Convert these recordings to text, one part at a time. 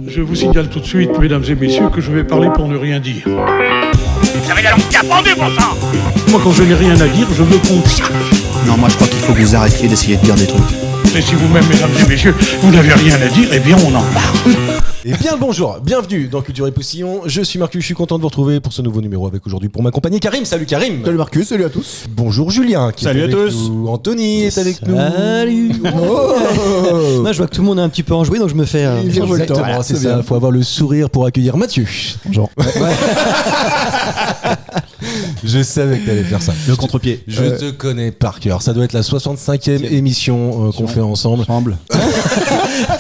Je vous signale tout de suite, mesdames et messieurs, que je vais parler pour ne rien dire. Vous avez la langue qui a pendu, bon sang. Moi, quand je n'ai rien à dire, je me compte. Non, moi je crois qu'il faut que vous arrêtiez d'essayer de dire des trucs. Et si vous-même, mesdames et messieurs, vous n'avez rien à dire, eh bien, on en parle. Et bien le bonjour, bienvenue dans Culture et Poussillon. Je suis Marcus, je suis content de vous retrouver pour ce nouveau numéro avec aujourd'hui pour m'accompagner Karim. Salut Karim. Salut Marcus, salut à tous. Bonjour Julien. Salut à tous. Nous. Anthony est avec nous. Salut. Oh. Moi je vois que tout le monde est un petit peu enjoué donc je me fais Exactement, Voilà, c'est c'est ça. bien. Faut avoir le sourire pour accueillir Mathieu. Bonjour. Je savais que t'allais faire ça. Le contre-pied. Je te connais par cœur. Ça doit être la 65e émission qu'on fait ensemble.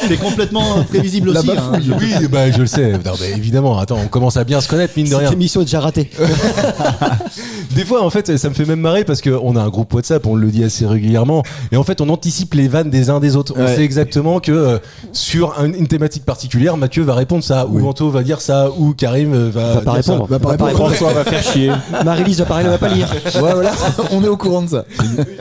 T'es complètement prévisible aussi. Oui, bah je le sais. Non, mais évidemment, attends, on commence à bien se connaître, mine de rien. Cette émission est déjà ratée. Des fois, en fait, ça me fait même marrer parce qu'on a un groupe WhatsApp, on le dit assez régulièrement, et en fait, on anticipe les vannes des uns des autres. On sait exactement que sur une thématique particulière, Mathieu va répondre ça, ou Anto va dire ça, ou Karim va pas dire répondre. ça. Va pas répondre. François va faire chier. Marie-Lise va parler, elle va pas lire. Ouais, voilà, on est au courant de ça.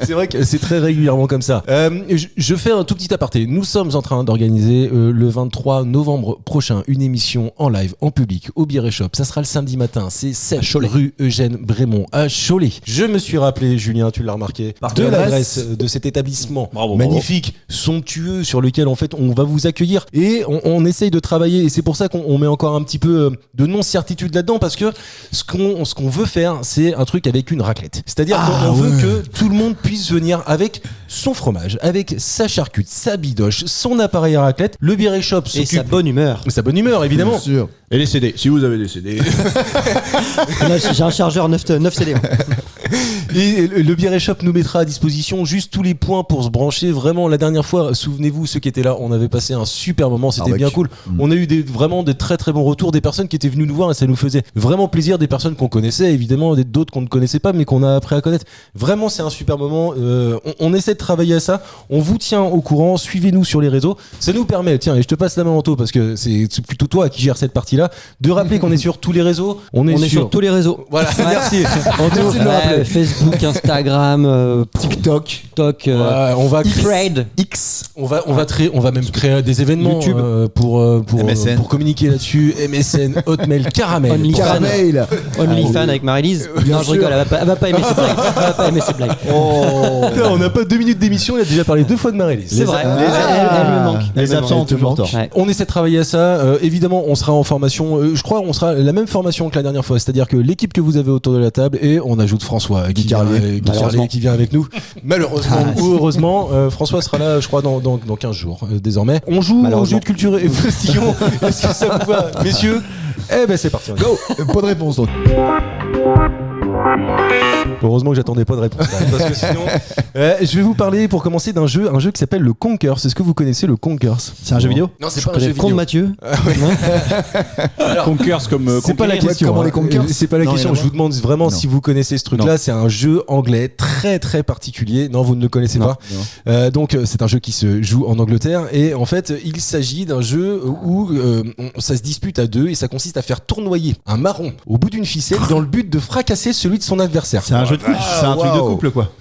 C'est vrai que c'est très régulièrement comme ça. Je fais un tout petit aparté. Nous sommes en train d'organiser le 23 novembre prochain une émission en live, en public, au Bière Shop. Ça sera le samedi matin. C'est 7 rue Eugène Brémond à Cholet. Je me suis rappelé, Julien, tu l'as remarqué, de l'adresse de cet établissement magnifique, somptueux, sur lequel en fait on va vous accueillir et on essaye de travailler. Et c'est pour ça qu'on met encore un petit peu de non-certitude là-dedans, parce que ce qu'on veut faire, c'est un truc avec une raclette. C'est-à-dire qu'on veut que tout le monde puisse venir avec son fromage, avec sa charcute, sa bidoche, son appareil à raclette. Le Bière Shop Et sa bonne humeur. sa bonne humeur, évidemment. Bien sûr. Et les CD, si vous avez des CD. Là, j'ai un chargeur 9 CD. Et le Bière Shop nous mettra à disposition juste tous les points pour se brancher. Vraiment, la dernière fois, souvenez-vous, ceux qui étaient là, on avait passé un super moment, c'était bien cool. On a eu vraiment des très très bons retours, des personnes qui étaient venues nous voir et ça nous faisait vraiment plaisir, des personnes qu'on connaissait, évidemment, d'autres qu'on ne connaissait pas mais qu'on a appris à connaître. Vraiment, c'est un super moment. On essaie de travailler à ça. On vous tient au courant. Suivez-nous sur les réseaux. Ça nous permet, tiens, et je te passe la main, Anto, parce que c'est plutôt toi qui gère cette partie-là, de rappeler qu'on est sur tous les réseaux. On est sur tous les réseaux. Voilà, merci. Anto, Facebook, Instagram, TikTok, on va Thread. X. On va même créer des événements YouTube. pour communiquer là-dessus. MSN, Hotmail, Caramel. OnlyFans avec Marie-Lise. Non, je rigole, elle va pas aimer ces blagues. Putain, on n'a pas 2 minutes d'émission, il a déjà parlé 2 fois de Marie-Lise. C'est vrai. Elle me manque. Les absents ont toujours tort. Ouais. On essaie de travailler à ça. Évidemment, on sera en formation. Je crois on sera la même formation que la dernière fois. C'est-à-dire que l'équipe que vous avez autour de la table, et on ajoute François qui vient avec nous. Malheureusement ou heureusement, François sera là, je crois, dans 15 jours désormais. On joue au jeu de culture et postillon. Est-ce que ça vous va, messieurs? Eh ben c'est parti. Go. Pas de réponse donc. Heureusement que j'attendais pas de réponse parce que sinon je vais vous parler pour commencer d'un jeu qui s'appelle le Conkers. Est-ce que vous connaissez le Conkers? C'est un jeu vidéo? Non, c'est Je pas un connais jeu le compte vidéo. Mathieu. Conkers comme C'est pas la question. Comment les Conkers? C'est pas la Non, question. rien à Je vous demande vraiment si vous connaissez ce truc-là. C'est un jeu anglais très très particulier. Non, vous ne le connaissez pas. Donc c'est un jeu qui se joue en Angleterre et en fait il s'agit d'un jeu où ça se dispute à 2 et ça consiste à faire tournoyer un marron au bout d'une ficelle dans le but de fracasser celui de son adversaire. C'est un jeu de couple, c'est un truc de couple quoi.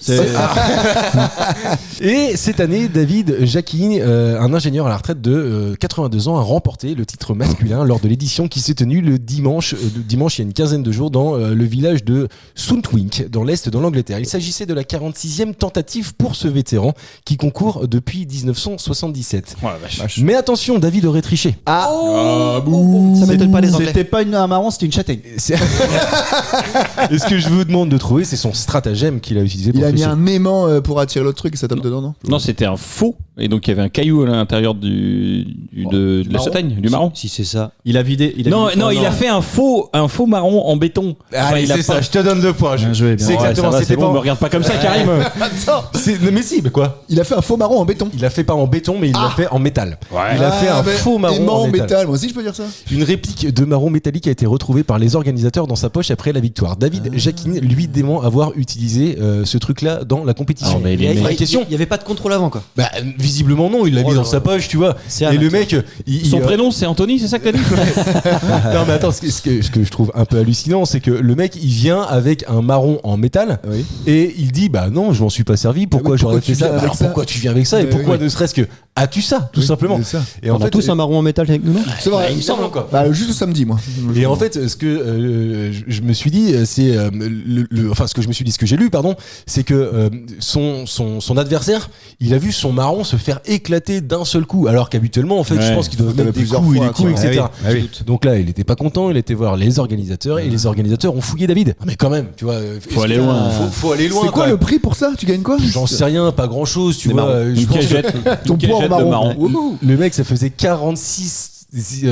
Et cette année, David Jacquin, un ingénieur à la retraite de 82 ans, a remporté le titre masculin lors de l'édition qui s'est tenue le dimanche il y a une quinzaine de jours dans le village de Southwink, dans l'est de l'Angleterre. Il s'agissait de la 46e tentative pour ce vétéran qui concourt depuis 1977. Oh, la vache. Mais attention, David aurait triché. Ça m'étonne pas les Anglais. C'était pas un marron, c'était une châtaigne. Et ce que je vous demande de trouver, c'est son stratagème qu'il a utilisé pour Il a mis tricher. un aimant pour attirer l'autre truc et ça tape dedans, non? Non, c'était un faux. Et donc il y avait un caillou à l'intérieur de la châtaigne, du marron. Si c'est ça. Il a vidé. Non, il a fait un faux marron en béton. Allez, il a c'est pas- ça, je te donne 2 points. Bien joué, bien C'est joué. exactement, ça va, c'était c'est bon, pas... me regarde pas comme ça, Karim. Mais si, mais quoi? Il a fait un faux marron en béton. Il l'a fait pas en béton, mais il l'a fait en métal. Il a fait un faux marron aimant en métal. Moi aussi, je peux dire ça. Une réplique de marron métallique a été retrouvée par les organisateurs dans sa poche après la victoire. David Jacquin lui visiblement avoir utilisé ce truc-là dans la compétition. Ah, mais Il y vraie avait- question. il y avait pas de contrôle avant quoi. Bah, visiblement non, il l'a mis dans sa poche, tu vois. C'est Et le amateur. mec, Son prénom, c'est Anthony, c'est ça que t'as dit? non mais attends, ce que je trouve un peu hallucinant, c'est que le mec, il vient avec un marron en métal Oui. et il dit bah non, je m'en suis pas servi. Pourquoi oui, j'aurais pourquoi fait tu ça viens avec Alors ça pourquoi tu viens avec ça et Mais pourquoi oui. ne serait-ce que as-tu ça tout Oui, simplement. c'est ça. Et On a tous un marron en métal avec nous, non? C'est vrai. il me semble quoi. Bah, juste le samedi, moi. Et en fait, ce que je me suis dit, c'est enfin ce que je me suis dit, ce que j'ai lu, pardon, c'est que son adversaire, il a vu son marron se faire éclater d'un seul coup, alors qu'habituellement, en fait, je Ouais. pense qu'il doit T'avais mettre des plusieurs coups et fois, des coups, quoi. etc. Ah oui. Donc là, il était pas content, il était voir les organisateurs et les organisateurs ont fouillé David. Ah, mais quand même, tu vois, Faut aller loin. Faut aller loin. C'est quoi le prix pour ça? Tu gagnes quoi? J'en sais rien, pas grand chose, tu Des vois. marrons. Je Une pense que cagette, Ton une poids en cagette de marron. marron. Wouhou. le mec, ça faisait 46.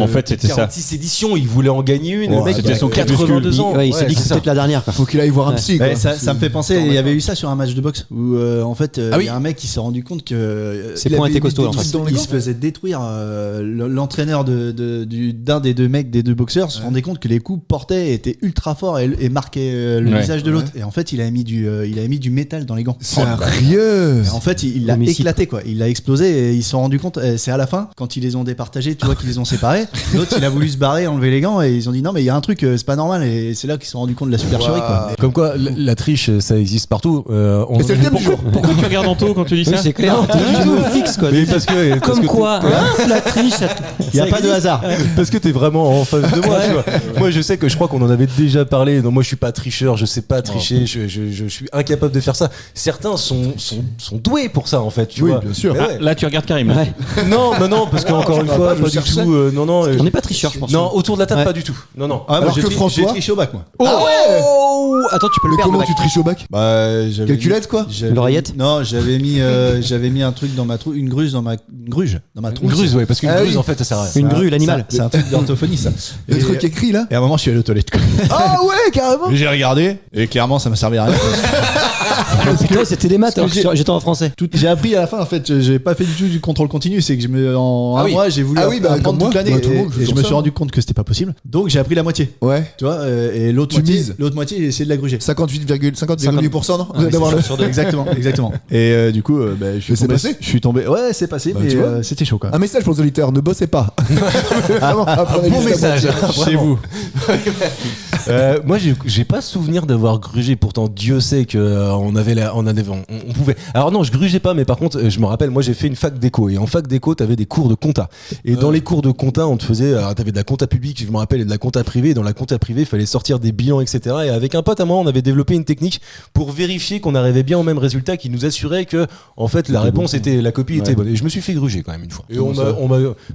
En fait, c'était ça. 46 éditions, il voulait en gagner une. Ouais, le mec, c'était il a son 82 ans. Ouais, il s'est dit que c'est c'était ça. peut-être la dernière quoi. Faut qu'il aille voir un psy. quoi. Ça me fait penser, il y avait eu ça sur un match de boxe où en fait Ah oui. il y a un mec qui s'est rendu compte que Ses il poings avait étaient mis costauds, des en fait. trucs dans les il se faisait détruire. L'entraîneur d'un des deux mecs des deux boxeurs se rendait compte que les coups portaient étaient ultra forts et marquaient le Ouais. visage de l'autre. Et en fait il avait mis du métal dans les gants. Sérieux? Et en fait, il l'a Homicide. éclaté quoi. Il l'a explosé et ils se sont rendus compte. C'est à la fin quand ils les ont départagés, tu vois qu'ils les ont séparés. L'autre il a voulu se barrer, enlever les gants et ils ont dit non mais il y a un truc, c'est pas normal. Et c'est là qu'ils se sont rendus compte de la supercherie quoi. Comme quoi, la triche, ça existe partout. Et c'est le thème du jour. Pourquoi tu regardes Anto quand tu dis Oui, ça? c'est clair. T'es du tout fixe quoi. Mais parce que Comme quoi, hein, la triche, Il y a pas de hasard. parce que t'es vraiment en face de moi, tu vois. Moi, je sais que je crois qu'on en avait déjà parlé. Non, moi, je suis pas tricheur, je sais pas tricher, je suis incapable de faire ça. Certains sont doués pour ça, en fait, tu Oui, vois. bien sûr. Mais Ah, ouais. là, tu regardes Karim. Là. Ouais. Non, mais non, parce qu'encore une fois, je pas du cherchais. tout. Non. On n'est pas tricheur, je pense. Non, autour de la table, Ouais. pas du tout. Non. Ah, moi, Alors j'ai que tri- François- j'ai triché au bac moi. Ah ouais? Oh, attends, tu peux le Mais perdre. comment le tu bac. triches au bac? Bah, j'avais Calculette, quoi? L'oreillette. Non, j'avais mis un truc dans ma trousse, une gruge dans ma trousse. Une gruse, ouais, parce qu'une Ah gruse, oui. en fait, ça sert à rien. Une grue, l'animal. C'est un truc d'orthophonie ça. Le truc écrit là? Et à un moment, je suis allé aux toilettes. quoi. Ah ouais, carrément! J'ai regardé et clairement, ça m'a servi à rien. Putain, c'était des maths alors que j'étais en français. J'ai appris à la fin en fait, j'ai pas fait du tout du contrôle continu, c'est que en Ah un oui. mois j'ai voulu Ah oui, bah, apprendre comme moi. toute l'année Bah, tout le monde, et je toujours me ça. suis rendu compte que c'était pas possible. Donc j'ai appris la moitié, Ouais. tu vois, et l'autre Tu moitié, mises. j'ai essayé de la gruger. 50,8%, non? D'avoir le. Exactement. Et du coup, Mais c'est passé? Je suis tombé. Ouais, c'est passé, Bah, mais tu vois. c'était chaud quand Un même. message pour les auditeurs, ne bossez pas. Vraiment, apprenez Bon juste la message. moitié. Chez vous. Moi, j'ai pas souvenir d'avoir grugé. Pourtant, Dieu sait que on pouvait. Alors non, je grugeais pas, mais par contre, je me rappelle, moi, j'ai fait une fac d'éco et en fac d'éco, t'avais des cours de compta. Et dans les cours de compta, on te faisait, t'avais de la compta publique, je me rappelle, et de la compta privée. Et dans la compta privée, il fallait sortir des bilans, etc. Et avec un pote à moi, on avait développé une technique pour vérifier qu'on arrivait bien au même résultat, qui nous assurait que, en fait, la réponse était, la copie était bonne. Et je me suis fait gruger quand même une fois. Et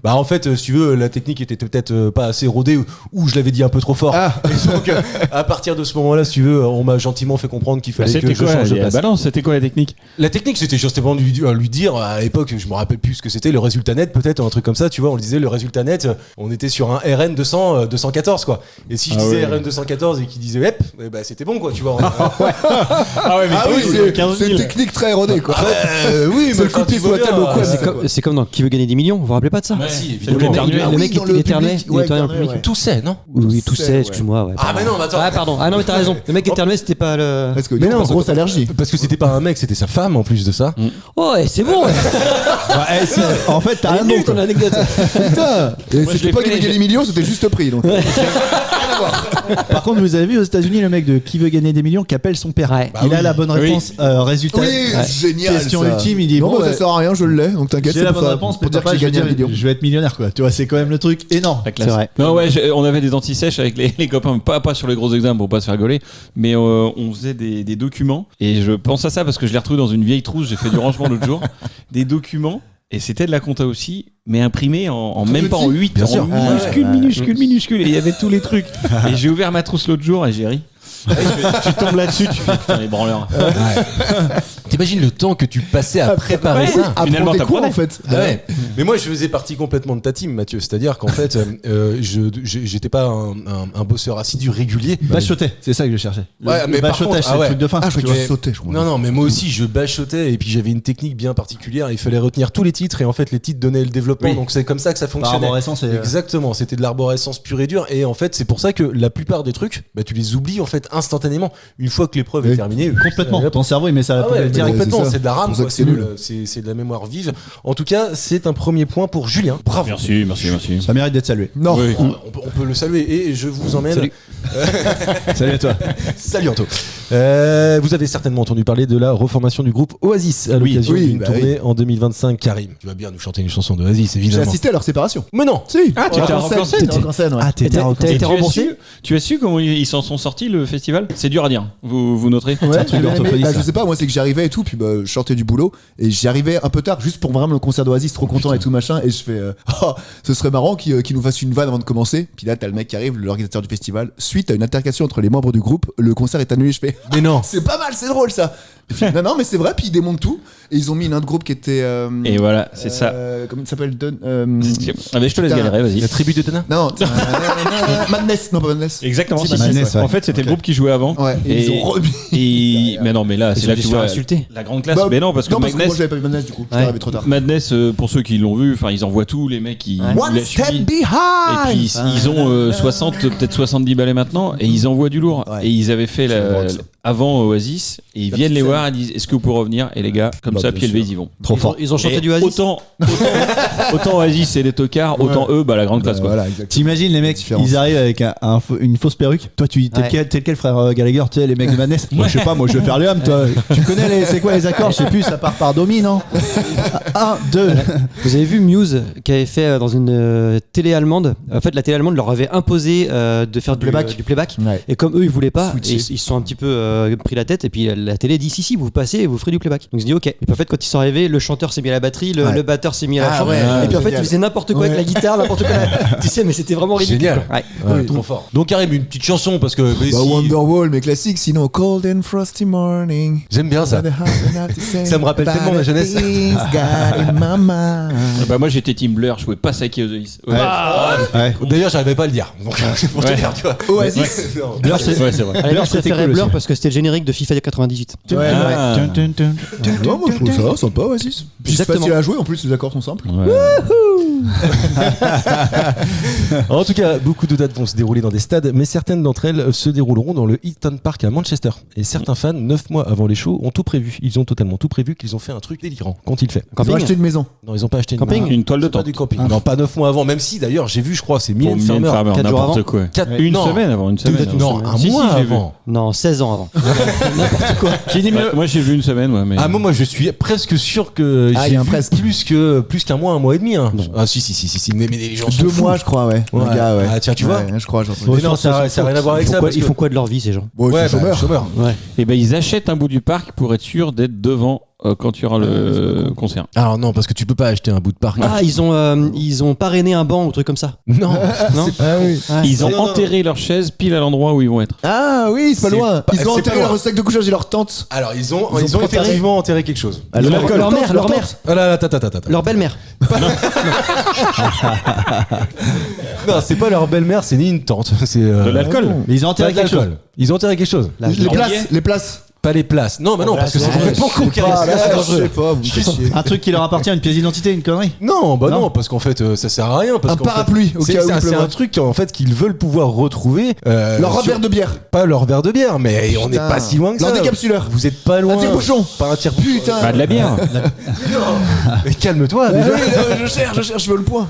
bah en fait, si tu veux, la technique était peut-être pas assez rodée ou je l'avais dit un peu trop fort. Et donc, à partir de ce moment-là, si tu veux, on m'a gentiment fait comprendre qu'il fallait que C'était je quoi change de la place. balance? C'était quoi la technique? La technique, c'était justement lui dire, à l'époque, je me rappelle plus ce que c'était, le résultat net, peut-être, un truc comme ça, tu vois, on le disait, le résultat net, on était sur un RN 214, quoi. Et si je disais RN 214 et qu'il disait HEP, bah, c'était bon, quoi, tu vois. Ah ouais, mais Ah oui, c'est une technique très erronée, quoi. Oui, C'est le coup de pied sur la table au coin. C'est comme dans Qui veut gagner des millions, vous vous rappelez pas de ça? Si, Le évidemment. éternuer. Le mec, dans il le éternait, public, il ouais, éternait en éternuer, public. ouais. Tout c'est, non? Oui, tout c'est, c'est, ouais. excuse-moi. Ouais, Ah, mais non, mais attends. Ah, pardon. Ah non, mais t'as raison. Le mec éternel, c'était pas le. Parce que Mais non, grosse allergie. Parce que c'était pas un mec, c'était sa femme en plus de ça. Oh, ouais, c'est bon. Ouais. En fait, t'as Elle un est nom. nulle, ton anecdote. Putain! Et je c'était l'ai pas fait, qu'il gagner des millions, c'était juste prix. Donc. Par contre, vous avez vu aux États-Unis le mec de Qui veut gagner des millions qui appelle son père. Ouais. Il a la bonne réponse. Résultat. Oui, génial. Question ça. ultime, il dit non, bon, bah, ouais, ça sert à rien, je l'ai. Donc t'inquiète, j'ai c'est la pour bonne ça. réponse, Pour mais dire que j'ai je, gagné un veux million. dire, je vais être millionnaire quoi. Tu vois, c'est quand même le truc énorme. La classe. C'est vrai. Non, ouais, on avait des anti-sèches avec les copains, pas sur les gros examens pour pas se faire gauler, mais on faisait des documents. Et je pense à ça parce que je l'ai retrouvé dans une vieille trousse, j'ai fait du rangement l'autre jour. Des documents, et c'était de la compta aussi, mais imprimé en même pas en 8, Bien sûr. minuscule. Et il y avait tous les trucs. Et j'ai ouvert ma trousse l'autre jour et j'ai ri. Tu tombes là-dessus, tu fais putain les branleurs. T'imagines le temps que tu passais à préparer ça. Finalement, Apprends tes cours, t'apprenais. en fait. Ah ouais. Mais moi je faisais partie complètement de ta team, Mathieu. C'est-à-dire qu'en fait, j'étais pas un bosseur assidu régulier. Bachotais, c'est ça que je cherchais. Ouais, mais par contre, bachotage, c'est ah le ouais. truc de fin. Ah, je crois que Mais- tu sautais, je crois. Non, mais moi aussi je bachotais et puis j'avais une technique bien particulière. Il fallait retenir tous les titres et en fait les titres donnaient le développement. Oui. Donc c'est comme ça que ça Par fonctionnait. arborescence et. Exactement, c'était de l'arborescence pure et dure et en fait c'est pour ça que la plupart des trucs, bah, tu les oublies en fait instantanément une fois que l'épreuve est Oui. terminée. Complètement. Ton cerveau, il met ça à la Ah ouais, poubelle direct. complètement, c'est ça. c'est de la rame, Pour ça quoi, que c'est c'est nul. c'est de la mémoire vive. En tout cas, c'est un premier point pour Julien. Bravo. Merci. Ça mérite d'être salué. Non. Oui. On peut le saluer et je vous emmène. Salut. Salut à toi. Salut Anto. Vous avez certainement entendu parler de la reformation du groupe Oasis à l'occasion oui, d'une bah tournée en 2025. Karim, tu vas bien nous chanter une chanson d'Oasis, J'ai évidemment. assisté à leur séparation. Mais non. Si. Ah, tu étais en en scène. scène. T'étais en scène, ouais. Ah, T'as été remboursé Tu as su comment ils s'en sont sortis le festival? C'est dur à dire. Vous noterez? Ouais, un truc j'ai bien d'orthophonie, aimé. Bah, ça. je sais pas, moi c'est que j'arrivais et tout, puis bah, je sortais du boulot et j'y arrivais un peu tard, juste pour vraiment le concert d'Oasis, trop content et tout machin, et je fais oh, ce serait marrant qu'il nous fasse une vanne avant de commencer. Puis là t'as le mec qui arrive, l'organisateur du festival, suite à une altercation entre les membres du groupe, le concert est annulé. Je fais Mais non. c'est pas mal, c'est drôle ça. Et puis, non mais c'est vrai, puis ils démontent tout et ils ont mis un autre groupe qui était Et voilà, c'est ça. comment il s'appelle Ah, mais je te laisse putain. galérer, vas-y. La tribu de Tana. non Madness, non pas Madness. Exactement. Si, c'est Madness, ça. ouais. En fait, c'était Ok. le groupe qui jouait avant. Ouais, et ils ont remis. Mais non, mais là, c'est Ils là ont que dû tu se faire vois insulter. la grande classe. Bah, mais non, parce que non, parce que moi Madness, j'avais pas vu Madness du coup, je Ouais. suis arrivé trop tard. Madness, pour ceux qui l'ont vu, enfin, ils envoient tout, les mecs, ils One lâchent step lui. behind. Et puis ils ont 60, peut-être 70 ballets maintenant, et ils envoient du lourd. Ouais. Et ils avaient fait drôle, ça. avant Oasis, et ils La viennent les petite voir et disent est-ce que vous pouvez revenir? Et les gars, comme Bah, ça, bien pied levé, sûr. ils y vont. Trop fort. Ils ont chanté Et du Oasis. autant Oasis c'est des tocards, autant eux, bah la grande classe quoi. Voilà, exactement. T'imagines les mecs, Différence. ils arrivent avec une fausse perruque. Toi, t'es Ouais. lequel frère Gallagher? Tu sais, les mecs de Madness. Moi, je sais pas, moi je vais faire les hommes, toi. Tu connais c'est quoi les accords? Je sais plus, ça part par domi, non? 1, 2. Vous avez vu Muse qui avait fait dans une télé allemande. En fait, la télé allemande leur avait imposé de faire du playback. Ouais. Et comme eux, ils voulaient pas, Switcher. et ils se sont un petit peu pris la tête. Et puis la télé dit si, vous passez et vous ferez du playback. Donc ils ont dit ok. Et puis en fait, quand ils sont arrivés, le chanteur s'est mis à la batterie, le batteur s'est mis à la Ah chambre. ouais, et puis en fait, génial. ils faisaient n'importe quoi avec la guitare, n'importe quoi. Tu sais, mais c'était vraiment ridicule. Génial. quoi. Ouais. Ouais, trop fort. Donc Karim, une petite chanson parce que mais Bah, si- Wonderwall, mais classique, sinon Cold and Frosty Morning. j'aime bien ça. Ça me rappelle tellement ma jeunesse. Bah moi j'étais Team Blur, je pouvais pas saquer Oasis. Ouais. D'ailleurs, j'arrivais pas à le dire. Donc c'est pour te Ouais. dire, tu vois. Oasis. Non. Blur, c'est Ouais, c'est vrai. à la limite, je c'était préférais cool Blur aussi. parce que c'était le générique de FIFA 98. Ouais, Ah. Non, moi je trouve ça sympa, Oasis. Puis c'est Exactement. facile à jouer, en plus les accords sont simples. En tout cas, beaucoup de dates vont se dérouler dans des stades, mais certaines d'entre elles se dérouleront dans le Eaton Park à Manchester. Et certains fans, 9 mois avant les shows, ont tout prévu. Ils ont totalement tout prévu, qu'ils ont fait un truc délirant. Qu'ont-ils fait? Ils ont Camping. acheté une maison. Non, ils ont pas acheté une Camping. maison. Une toile de C'est pas tente. du camping. Non, pas 9 mois avant, même si d'ailleurs, j'ai vu, je crois, c'est Pour Mylène Mylène Farmer. Farmer, 4 jours n'importe avant. quoi. Une Semaine avant, une semaine. Non, avant. un Si, si, mois j'ai vu. avant. Non, 16 ans avant. J'ai dit Ouais, moi j'ai vu une semaine, ouais, mais. Ah, moi, je suis presque sûr que Ah, il y j'ai a un vu presque. plus qu'un mois et demi. Hein. Ah, si, mais les gens sont 2 fous. mois, je crois, ouais. Ouais. Un gars, ouais. Ah, tiens, tu vois. Ouais, je crois, j'ai entendu. Mais non, ça n'a rien à voir avec ça. parce Ils que- font quoi de leur vie, ces gens? Bon, ils Ouais, sont bah, chômeurs. Ouais. Et ben ils achètent un bout du parc pour être sûr d'être devant quand il y aura le concert. Alors non, parce que tu peux pas acheter un bout de parc. Ah, ils ont parrainé un banc ou truc comme ça. Non. Non. Ah oui. Ils ont Non, non, enterré leur chaise pile à l'endroit où ils vont être. Ah oui, c'est pas C'est loin. pas- Ils ont c'est enterré pas loin. leur sac de couchage et leur tente. Alors ils ont Ils ont préparé. effectivement enterré quelque chose. Ah, Leur l'alcool. mère, leur mère, Ah là là, attends. leur belle-mère. Non, c'est pas leur belle-mère, c'est ni une tante. C'est De l'alcool. Mais ils ont pas enterré de quelque chose. l'alcool. Ils ont enterré quelque chose. Les places. Pas les places. Non, mais non, parce que c'est complètement con. Je sais pas, je sais pas, vous me faites chier. Un truc qui leur appartient, une pièce d'identité, une connerie. Non, bah Non. non, parce qu'en fait, ça sert à rien. Parce Un qu'en fait, parapluie, au c'est cas où il c'est pleuvra. un truc en fait qu'ils veulent pouvoir retrouver. Leur sur- verre de bière. Pas leur verre de bière, mais on n'est Putain. pas si loin que Leur ça. décapsuleur. Vous êtes pas loin. Un tire-bouchon. Pas un tire-bouchon. Putain. Bah de la bière. Mais calme-toi Ah déjà. oui, je cherche, je veux le point.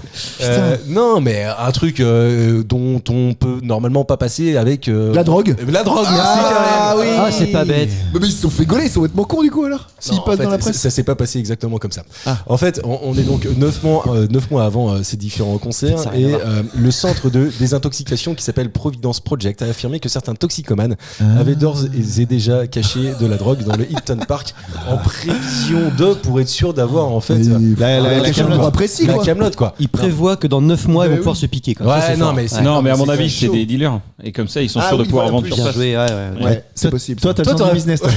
Non, mais un truc dont on peut normalement pas passer avec. La drogue. La drogue, merci Ah Karim. oui. Ah, c'est pas bête. Mais ils se sont fait gauler, ils sont complètement cons du coup alors. S'ils Non, en passent fait, dans la presse. ça s'est pas passé exactement comme ça. Ah. En fait, on est donc 9 mois avant ces différents concerts Ça a rien et à voir. le centre de désintoxication qui s'appelle Providence Project a affirmé que certains toxicomanes avaient d'ores et déjà caché de la drogue dans le Hilton Park en prévision pour être sûr d'avoir en fait La cache un Kaamelott. endroit précis la quoi. Kaamelott, quoi. Ils prévoient que dans 9 mois, ils vont oui. pouvoir se piquer. Quoi. Ouais, Ça, c'est non, fort. mais c'est- Non, mais à mon c'est avis, chaud. c'est des dealers. Et comme ça, ils sont Ah sûrs de oui, pouvoir voilà, vendre plus sur Bien place. joué, ouais. Ouais, c'est possible. Toi, t'as le Toi, sens du t'aurais business. Toi.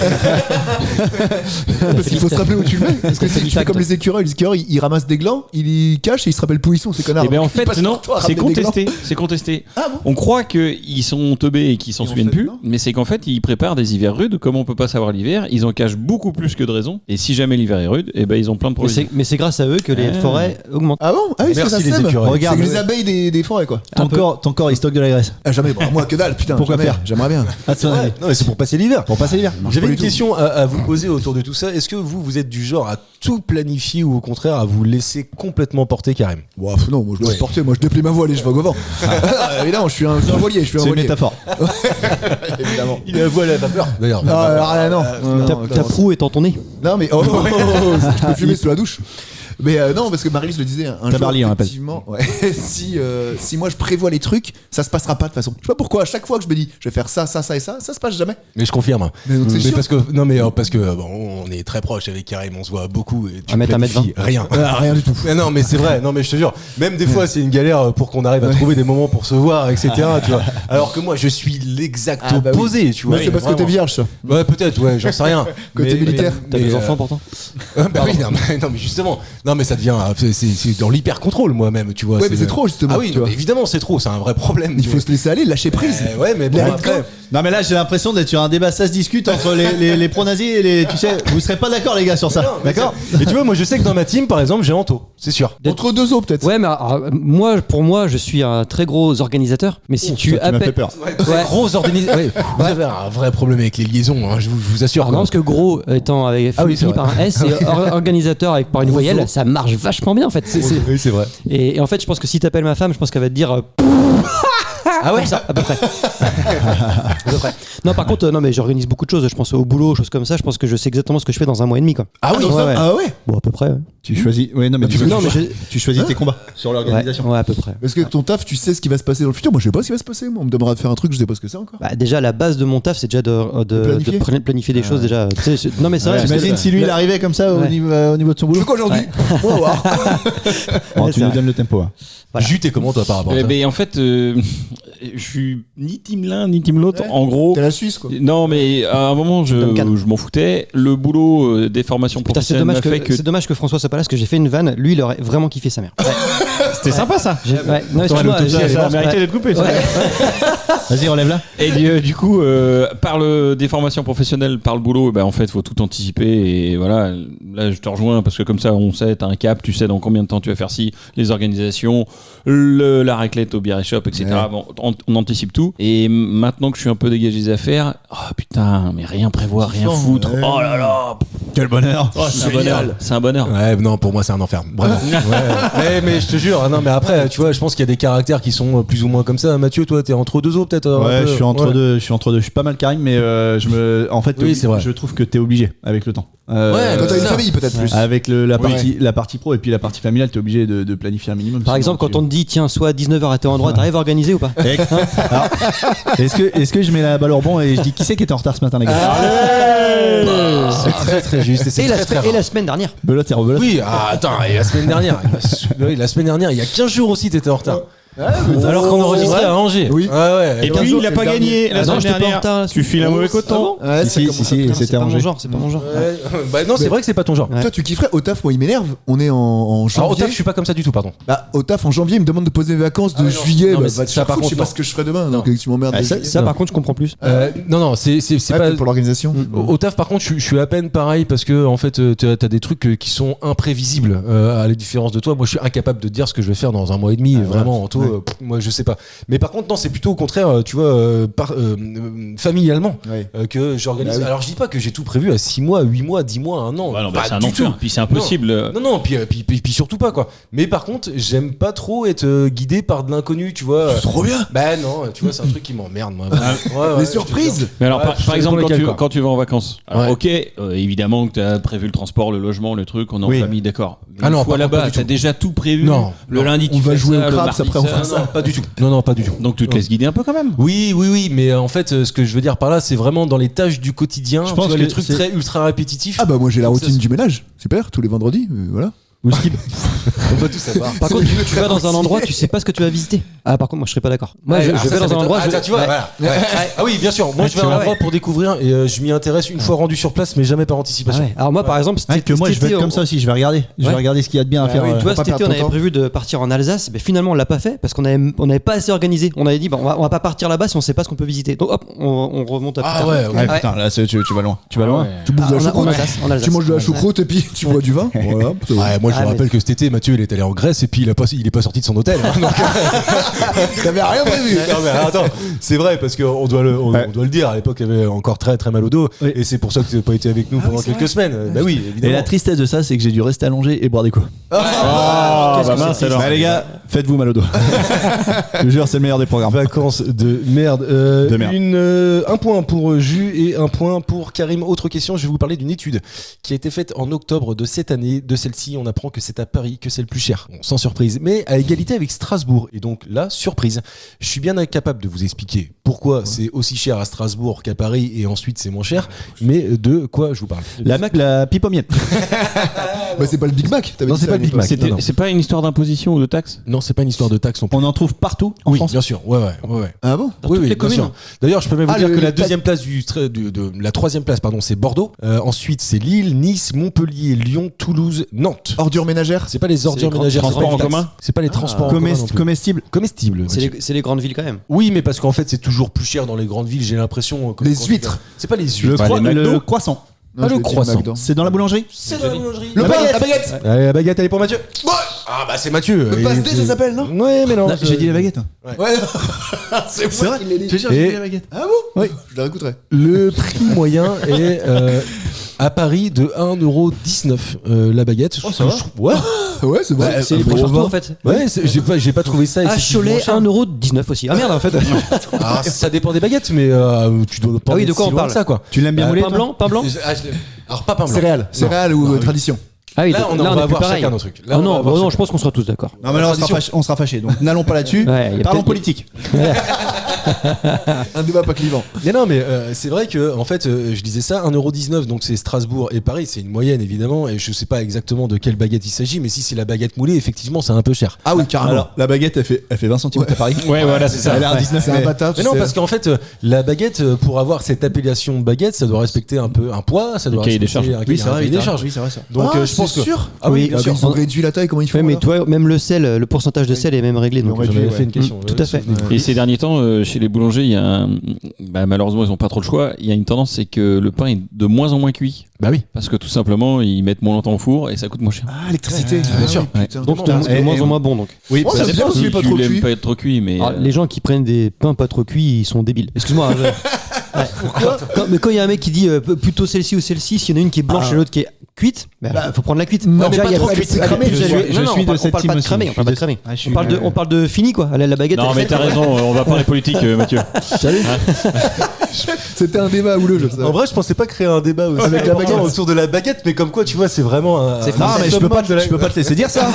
Parce qu'il faut se rappeler où tu le mets. Parce que si tu fais comme les écureuils ils ramassent des glands, ils y cachent et ils se rappellent où ils sont, ces connards. Et bien en Ils fait, passent non, leur temps à c'est ramener des contesté. C'est contesté. Ah bon On croit qu'ils sont teubés et qu'ils s'en Et en souviennent fait, plus, non. mais c'est qu'en fait, ils préparent des hivers rudes. Comme on peut pas savoir l'hiver, ils en cachent beaucoup plus que de raison. Et si jamais l'hiver est rude, et ben ils ont plein de provisions. Mais c'est grâce à eux que les forêts augmentent. Ah bon? Ah oui, c'est Merci ça les sème. écureuils. Regarde, C'est les abeilles des forêts, quoi. ton corps, il stocke de la graisse. Ah, jamais. Bon, moi, que dalle, putain. Pourquoi jamais. faire J'aimerais bien. Ah, c'est vrai. Non, mais c'est pour passer l'hiver. Pour passer l'hiver. J'avais pas une du tout. question à vous poser autour de tout ça. Est-ce que vous êtes du genre à tout planifier ou au contraire à vous laisser complètement porter carrément? Bon, non, moi je dois se porter, moi je déplie ma voile et je vogue au vent. Évidemment, je suis un voilier, je suis un C'est une voilier. métaphore. Évidemment. Il a voilé à vapeur d'ailleurs. Ta proue est en ton nez. Non, mais je peux fumer sous la douche. Mais non, parce que Marie-Lise le disait un jour, Tabarly, on appelle. effectivement, ouais, si moi je prévois les trucs, ça se passera pas de toute façon. Je sais pas pourquoi, à chaque fois que je me dis je vais faire ça, ça, ça et ça se passe jamais. Mais je confirme. Mais donc c'est chiant. parce que bon, on est très proches avec Karim, on se voit beaucoup et tu 1 mètre, 1 mètre planifies rien. Rien du tout. Mais non, mais c'est vrai. Non, mais je te jure. Même des fois, c'est une galère pour qu'on arrive à trouver des moments pour se voir, etc. Tu vois. Alors que moi, je suis l'exact Ah, bah oui. opposé. Tu vois. Ouais, c'est parce que t'es Vraiment. vierge, ça. Ouais, peut-être. Ouais, j'en sais rien. Côté militaire. T'as des enfants pourtant. Bah oui, non, mais justement. Non, mais ça devient. C'est dans l'hyper contrôle moi-même. Tu vois. Ouais, mais c'est trop, justement, Ah oui, tu vois. mais évidemment, c'est trop. C'est un vrai problème. Il faut se laisser aller, lâcher prise. Ouais, mais bon, Les après. Non, mais là, j'ai l'impression d'être sur un débat. Ça se discute entre les pro-nazis et les. Tu sais, vous serez pas d'accord, les gars, sur ça. Non, mais D'accord? Et tu vois, moi, je sais que dans ma team, par exemple, j'ai Anto. C'est sûr. Entre deux os, peut-être. Ouais, mais pour moi, je suis un très gros organisateur. Mais si tu Ça, tu m'as fait appelles. peur. Ouais. Gros organisation. Vous avez un vrai problème avec les liaisons. Hein, je vous assure. Alors non, parce que gros étant avec Ah oui, c'est fini vrai. par un S et organisateur avec par une voyelle, ça marche vachement bien en fait. Oui, c'est vrai. Et en fait, je pense que si t'appelles ma femme, je pense qu'elle va te dire. Ah ouais. Comme ça, à peu près. À peu près. Non, par contre, non, mais j'organise beaucoup de choses. Je pense au boulot, choses comme ça. Je pense que je sais exactement ce que je fais dans un mois et demi, quoi. Ah oui. Ouais, ouais. Ah ouais. Bon, à peu près. Ouais, Tu choisis. Oui, non, mais tu choisis tes combats sur ouais, l'organisation. ouais, à peu près. Est-ce que ton taf, tu sais ce qui va se passer dans le futur? Moi, je sais pas ce qui va se passer. Moi, on me demandera de faire un truc, je sais pas ce que c'est encore. Bah, déjà, la base de mon taf, c'est déjà de planifier des choses. Déjà. Tu sais, non, mais c'est vrai. parce que- T'imagines si lui il arrivait comme ça au Ouais. niveau de son Je boulot? fais quoi aujourd'hui? On va voir. Oh, Ouais, tu c'est nous vrai. donnes le tempo. Hein. Voilà. Jus, t'es comment toi par rapport à ça? Ben, en fait, je suis ni team l'un ni team l'autre. Ouais. En gros. T'es la Suisse, quoi. Non, mais à un moment, je m'en foutais. Le boulot des formations Putain, c'est professionnelles dommage, m'a fait que. c'est dommage que François soit pas là parce que j'ai fait une vanne. Lui, il aurait vraiment kiffé sa mère. C'était sympa ça. Ouais. Non, excuse-moi, Ça a mérité d'être coupé. ça. Ouais. Vas-y, relève-la. Et du coup, par des formations professionnelles, par le boulot, en fait, faut tout anticiper. Et voilà, là, je te rejoins parce que comme ça, on sait, t'as un cap, tu sais dans combien de temps tu vas faire ci, les organisations, la raclette au Beer Shop, etc. Ouais. Bon, on anticipe tout. Et maintenant que je suis un peu dégagé des affaires, oh putain, mais rien prévoir, rien foutre. Ouais. Oh là là, Quel bonheur. c'est un bonheur. C'est un bonheur. Ouais, non, pour moi c'est un enfer. Vraiment. Ouais. Mais je te jure, non, mais après, tu vois, je pense qu'il y a des caractères qui sont plus ou moins comme ça. Mathieu, toi, t'es entre deux eaux peut-être. un Ouais, peu. je suis entre Ouais. deux. Je suis entre deux. Je suis pas mal Karim, mais en fait, Oui, c'est vrai. je trouve que t'es obligé avec le temps. Ouais, Quand t'as une ça. famille, peut-être plus. Avec la partie pro et puis la partie familiale, t'es obligé de planifier un minimum. Par exemple, quand on te dit, tiens, soit à 19h à tel endroit, t'arrives à organiser ou pas? Alors, est-ce que je mets la balle au rebond et je dis qui c'est qui était en retard ce matin, les gars? C'est très très juste. Et c'est Et très, très rare. la semaine dernière. Belote et rebelote. Oui, attends, et la semaine dernière, il y a 15 jours aussi, t'étais en retard. Alors qu'on enregistrait à Angers. Oui. Ouais. Et puis, il a pas gagné la Ah non, semaine j'étais pas en dernière. retard, là, Tu files un mauvais coton. Ouais, ça Si, commence à- si, Putain, c'était c'est pas mon arrangé. genre, c'est pas mon genre. Bah non, c'est vrai que c'est pas ton genre. Ouais. Toi, tu kifferais au taf, moi, il m'énerve. On est en janvier. Alors au taf, je suis pas comme ça du tout, pardon. Bah, au taf, en janvier, il me demande de poser mes vacances de non. juillet. Non, mais Bah, ça, par je sais contre, pas non. ce que je ferai demain. Donc, tu m'emmerdes. Ah, de ça, juillet. Ça, par contre, je comprends plus. Non, c'est Ouais, pas. peut-être pour l'organisation. Au taf, par contre, je suis à peine pareil parce que en fait, t'as des trucs qui sont imprévisibles. À la différence de toi, moi, je suis incapable de dire ce que je vais faire dans un mois et demi. Vraiment, Anto, moi, je sais pas. Mais par contre, non, c'est plutôt au contraire, tu vois, familialement Ouais. que j'organise. Bah oui. Alors, je dis pas que j'ai tout prévu à 6 mois, 8 mois, 10 mois, 1 an. Ouais, non, Pas c'est un du enfer. tout. Puis c'est impossible. Non, puis surtout pas quoi. Mais par contre, j'aime pas trop être guidé par de l'inconnu, tu vois. C'est trop bien. Bah non, tu vois, c'est un truc qui m'emmerde, moi. Ouais, Les je te surprises. jure. Mais alors, Ouais, par exemple, dans lesquels, quoi. quand tu vas en vacances, alors, Ouais. ok, évidemment que tu as prévu le transport, le logement, le truc, on est en Oui. famille, d'accord. Mais Ah une non, fois par contre, pas là-bas, du tu as tout. déjà tout prévu. Non, Le non. lundi, tu On va fais jouer ça, au le crabe, mardi, après, on fera ça. Non, pas du tout. Non, pas du tout. Donc tu te laisses guider un peu quand même. Oui, mais en fait, ce que je veux dire par là, c'est vraiment dans les tâches du quotidien. Je Tu pense vois, que les trucs c'est- très ultra répétitifs. Ah bah moi j'ai la Donc, routine ça, du ménage, super, tous les vendredis, voilà. Ou skip. On va tout savoir. Par contre, tu vas dans un endroit, tu sais pas ce que tu vas visiter. Ah, par contre, moi je serais pas d'accord. Moi je vais dans un endroit. Tu vois, voilà. Ah oui, bien sûr. Moi, je vais à un endroit pour découvrir et je m'y intéresse une fois rendu sur place, mais jamais par anticipation. Alors moi, par exemple, Ouais, que moi je vais être comme ça aussi, je vais regarder. Je vais regarder ce qu'il y a de bien à faire. Tu vois, pas cet été, perdre on ton avait temps. prévu de partir en Alsace, mais finalement on l'a pas fait parce qu'on avait pas assez organisé. On avait dit, on va pas partir là-bas si on sait pas ce qu'on peut visiter. Donc hop, on remonte à plus tard. ouais, Ouais, putain, là tu vas loin. Tu vas loin. Tu bouffes de la En choucroute. Alsace, en Alsace. Tu manges de la choucroute et puis tu bois du vin. Voilà. Ouais, moi je me rappelle que cet été Mathieu il est allé en Grèce et puis il est pas sorti de son hôtel. Donc, T'avais rien prévu. non, mais attends, c'est vrai parce qu'on doit le dire. À l'époque, il avait encore très très mal au dos Oui. et c'est pour ça que tu n'as pas été avec nous pendant quelques semaines. Bah oui, Et évidemment. la tristesse de ça, c'est que j'ai dû rester allongé et boire des coups. Ah, bah mince alors. Bah les gars, faites-vous mal au dos. Je vous jure, c'est le meilleur des programmes. Vacances de merde. De merde. Un point pour Jus et un point pour Karim. Autre question, je vais vous parler d'une étude qui a été faite en octobre de cette année. De celle-ci, on apprend que c'est à Paris que c'est le plus cher. Bon, sans surprise, mais à égalité avec Strasbourg. Et donc là, surprise. Je suis bien incapable de vous expliquer pourquoi c'est aussi cher à Strasbourg qu'à Paris et ensuite c'est moins cher. Mais de quoi je vous parle? La pipe aux miettes. Bah, c'est pas le Big Mac. t'avais Non, dit c'est ça, pas le Big Nicolas. Mac. Non, non. C'est pas une histoire d'imposition ou de taxe? Non, c'est pas une histoire de taxe non plus. On en trouve partout en Oui, France. bien sûr. Ouais. Ah bon? Oui, les bien communes. sûr. D'ailleurs, je peux même vous Ah, dire que la le deuxième place la troisième place, pardon, c'est Bordeaux. Ensuite, c'est Lille, Nice, Montpellier, Lyon, Toulouse, Nantes. Ordures ménagères. C'est pas les ordures les ménagères. transports c'est pas en les commun taxes. C'est pas les transports en commun non plus. Comestible. Comestibles. C'est les grandes villes quand même. Oui, mais parce qu'en fait, c'est toujours plus cher dans les grandes villes. J'ai l'impression. Les huîtres. C'est pas les Le, huîtres. le croissant. Pas le croissant. C'est dans la boulangerie. C'est dans la boulangerie. Le pain, la baguette. Allez, la baguette, elle est pour Mathieu. Ah bah c'est Mathieu. Le pasté, ça s'appelle, non? Ouais, mais non. Non, j'ai dit la baguette. Ouais. C'est C'est moi vrai. qui l'ai dit. J'ai Et- dit la baguette. Ah bon? Oui. Je la réécouterai. Le prix moyen est à Paris de 1,19€ la baguette. Oh, ça va. Ouais. Ouais, c'est vrai. C'est les prix partout en fait. Ouais, j'ai pas trouvé ça À excessivement Cholet, cher. 1,19€ aussi. Ah merde en fait. Ah, ça dépend des baguettes, mais tu dois pas Ah oui, être de quoi si on loin parle de ça, quoi. Tu l'aimes bien moulé, Pain toi blanc, pain blanc. Alors pas pain blanc. Céréales. Céréales ou oui. tradition. Ah oui, Là, donc on là, va on est plus avoir pareil. chacun nos trucs. Là, Ah on va non, avoir non, chacun. je pense qu'on sera tous d'accord. Non, mais là, on sera fâchés. Donc, n'allons pas là-dessus. Ouais, y a Parlons peut-être- politique. Un débat pas clivant. Mais non, mais c'est vrai que en fait, je disais ça, 1,19€, donc c'est Strasbourg et Paris, c'est une moyenne évidemment, et je sais pas exactement de quelle baguette il s'agit, mais si c'est la baguette moulée, effectivement, c'est un peu cher. Ah oui, carrément. Alors, la baguette, elle fait 20 cm à Paris. Ouais, voilà, c'est ça. Elle a un 19. C'est un bâtard. tu Mais non, sais. parce qu'en fait, la baguette, pour avoir cette appellation de baguette, ça doit respecter un peu un poids, ça doit cahier des respecter charges. un cahier des charges. Oui, c'est vrai ça. Donc Ah, je pense c'est que sûr. ah oui, Oui, bien Ah, sûr. mais ils ont réduit la taille, comment ils font? Ouais, mais alors toi, même le sel, le pourcentage de sel est même réglé. Donc, Ils ont J'en réduit, avais ouais. fait une question. Tout à fait. souvenez-vous. Et ces derniers temps, chez les boulangers, il y a un. Bah, malheureusement, ils n'ont pas trop le choix. Il y a une tendance, c'est que le pain est de moins en moins cuit. Bah oui. Parce que tout simplement, ils mettent moins longtemps au four et ça coûte moins cher. Ah, l'électricité. bien sûr. oui, putain. donc de Et- moins en moins bon. Donc. Oui, Oh, ça Ça bien dépend parce qu'il est si pas tu trop l'aimes cuit. pas être trop cuit, mais. Alors, les gens qui prennent des pains pas trop cuits, ils sont débiles. Excuse-moi. hein, Ouais. Mais quand il y a un mec qui dit plutôt celle-ci ou celle-ci, s'il y en a une qui est blanche et l'autre qui est cuite, faut prendre la cuite. Non, mais Déjà, pas il y a trop pas- cuite, elle est cramée. plus Je élevé. suis Non, non, de on parle cette pas team de aussi. cramer, on parle pas de cramer. Ah, je suis- On parle de fini quoi. La baguette. Non, elle est mais faite, t'as elle est raison, on va parler politique, Mathieu. C'était un débat houleux, je sais. En vrai, je pensais pas créer un débat aussi Avec la important baguette. autour de la baguette, mais comme quoi, tu vois, c'est vraiment un. C'est Non, Ah, mais je peux pas te laisser dire ça.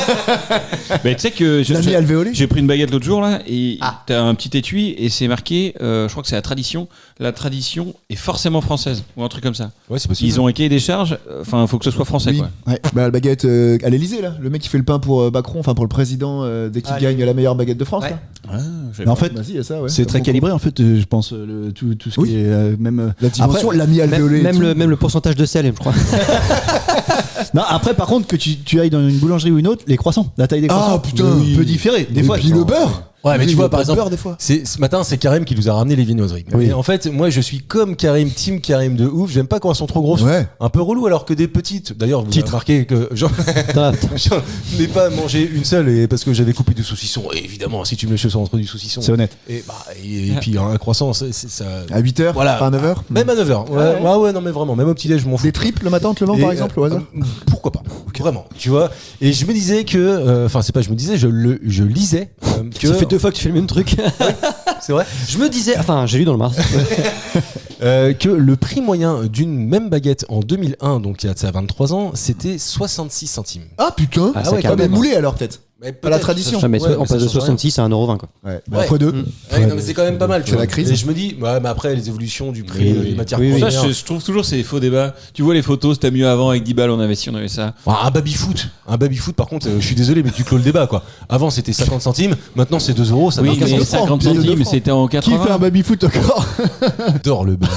Mais tu sais que L'ami alvéolé. j'ai pris une baguette l'autre jour là et t'as un petit étui et c'est marqué, je crois que c'est la tradition. La tradition est forcément française ou un truc comme ça. Ouais, c'est possible. Ils ont un cahier des charges. Enfin, faut que ce soit français Oui. quoi. Ouais. Bah, la baguette à l'Elysée, là. Le mec qui fait le pain pour Macron, enfin pour le président, dès qu'il gagne la meilleure baguette de France. Ouais. Là. Mais en fait, Bah, si, il y a ça, ouais. c'est très calibré en fait, je pense, tout ce Oui. qui est même. La dimension, Après, l'ami alvéolé. et Même tout. le pourcentage de sel, je crois. Non, après, par contre, que tu ailles dans une boulangerie ou une autre, les croissants, la taille des croissants Ah, putain. peut différer. Des Et fois, puis le beurre. Ouais, mais Oui, tu il y vois, a par pas de exemple, beurre, des fois. ce matin, c'est Karim qui nous a ramené les viennoiseries. Oui. Et en fait, moi, je suis comme Karim, team Karim de ouf. J'aime pas quand elles sont trop grosses. Ouais. Un peu relou, alors que des petites. D'ailleurs, vous avez remarqué que j'en ai pas mangé une seule et parce que j'avais coupé du saucisson. Et évidemment, si tu me laisses entre du saucisson. c'est honnête. Et puis un croissant, c'est ça. À 8h, Voilà. pas à 9h. Même à 9h. Ouais, non, mais vraiment, même au petit-déj, je m'en fous. Des triples le matin, on te le vend Et, par exemple au hasard pourquoi pas Vraiment, tu vois. Et je me disais que, enfin, c'est pas, je me disais, je lisais que. Ça fait 2 fois que tu fais le même truc. C'est vrai. Je me disais, enfin, j'ai lu dans le Mars. Que le prix moyen d'une même baguette en 2001, donc il y a de ça 23 ans, c'était 66 centimes. Ah putain. Ah, C'est ouais, quand quand même même. moulé alors peut-être. Mais Pas la tradition. Ouais, mais Ouais, on mais ça passe de change rien. 66 à 1,20€, quoi. Ouais. Ouais. Fois 2. Ouais, non, mais c'est quand même pas mal. Tu C'est vois. la crise. Et je me dis, ouais, mais après les évolutions du prix Oui, des matières oui, oui. premières. Ça, je trouve toujours c'est des faux débats. Tu vois les photos, c'était mieux avant avec 10 balles, on avait ci, on avait ça. Un baby-foot, par contre, je suis désolé, mais tu clôt le débat, quoi. Avant, c'était 50 centimes, maintenant, c'est 2€, ça Oui, marque mais de 50 francs, centimes, de c'était en Qui 80. fait un baby-foot encore? J'adore le baby.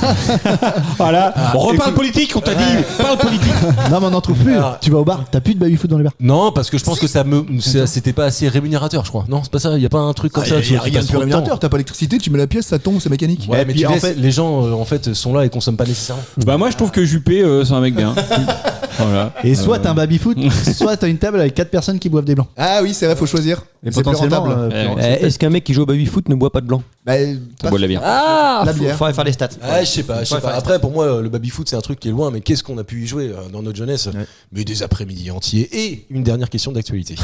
Voilà. On reparle politique, on t'a dit. Parle politique. Non, mais on n'en trouve plus. Ah. Tu vas au bar, t'as plus de baby-foot dans les bars. Non, parce que je pense que c'était pas assez rémunérateur, je crois. Non, c'est pas ça, il y a pas un truc comme ça. Il y a tu rien passes de trop de temps. rémunérateur. T'as pas l'électricité, tu mets la pièce, ça tombe, c'est mécanique. Ouais, mais puis tu en laisses, fait- les gens, en fait, sont là et consomment pas nécessairement. Bah moi je trouve que Juppé c'est un mec bien. Voilà. Et soit t'as un baby-foot, soit t'as une table avec 4 personnes qui boivent des blancs. Ah oui, c'est vrai, faut choisir. Et C'est plus potentiellement, rentable. Est-ce qu'un mec qui joue au baby-foot ne boit pas de blanc? Bah, Ça boit de la bière. Ah, La bière. faudrait faire les stats. Ah, je sais pas. Ouais, faire Après, pour moi, le baby-foot, c'est un truc qui est loin, mais qu'est-ce qu'on a pu y jouer dans notre jeunesse? Ouais. Mais des après-midi entiers. Et une dernière question d'actualité.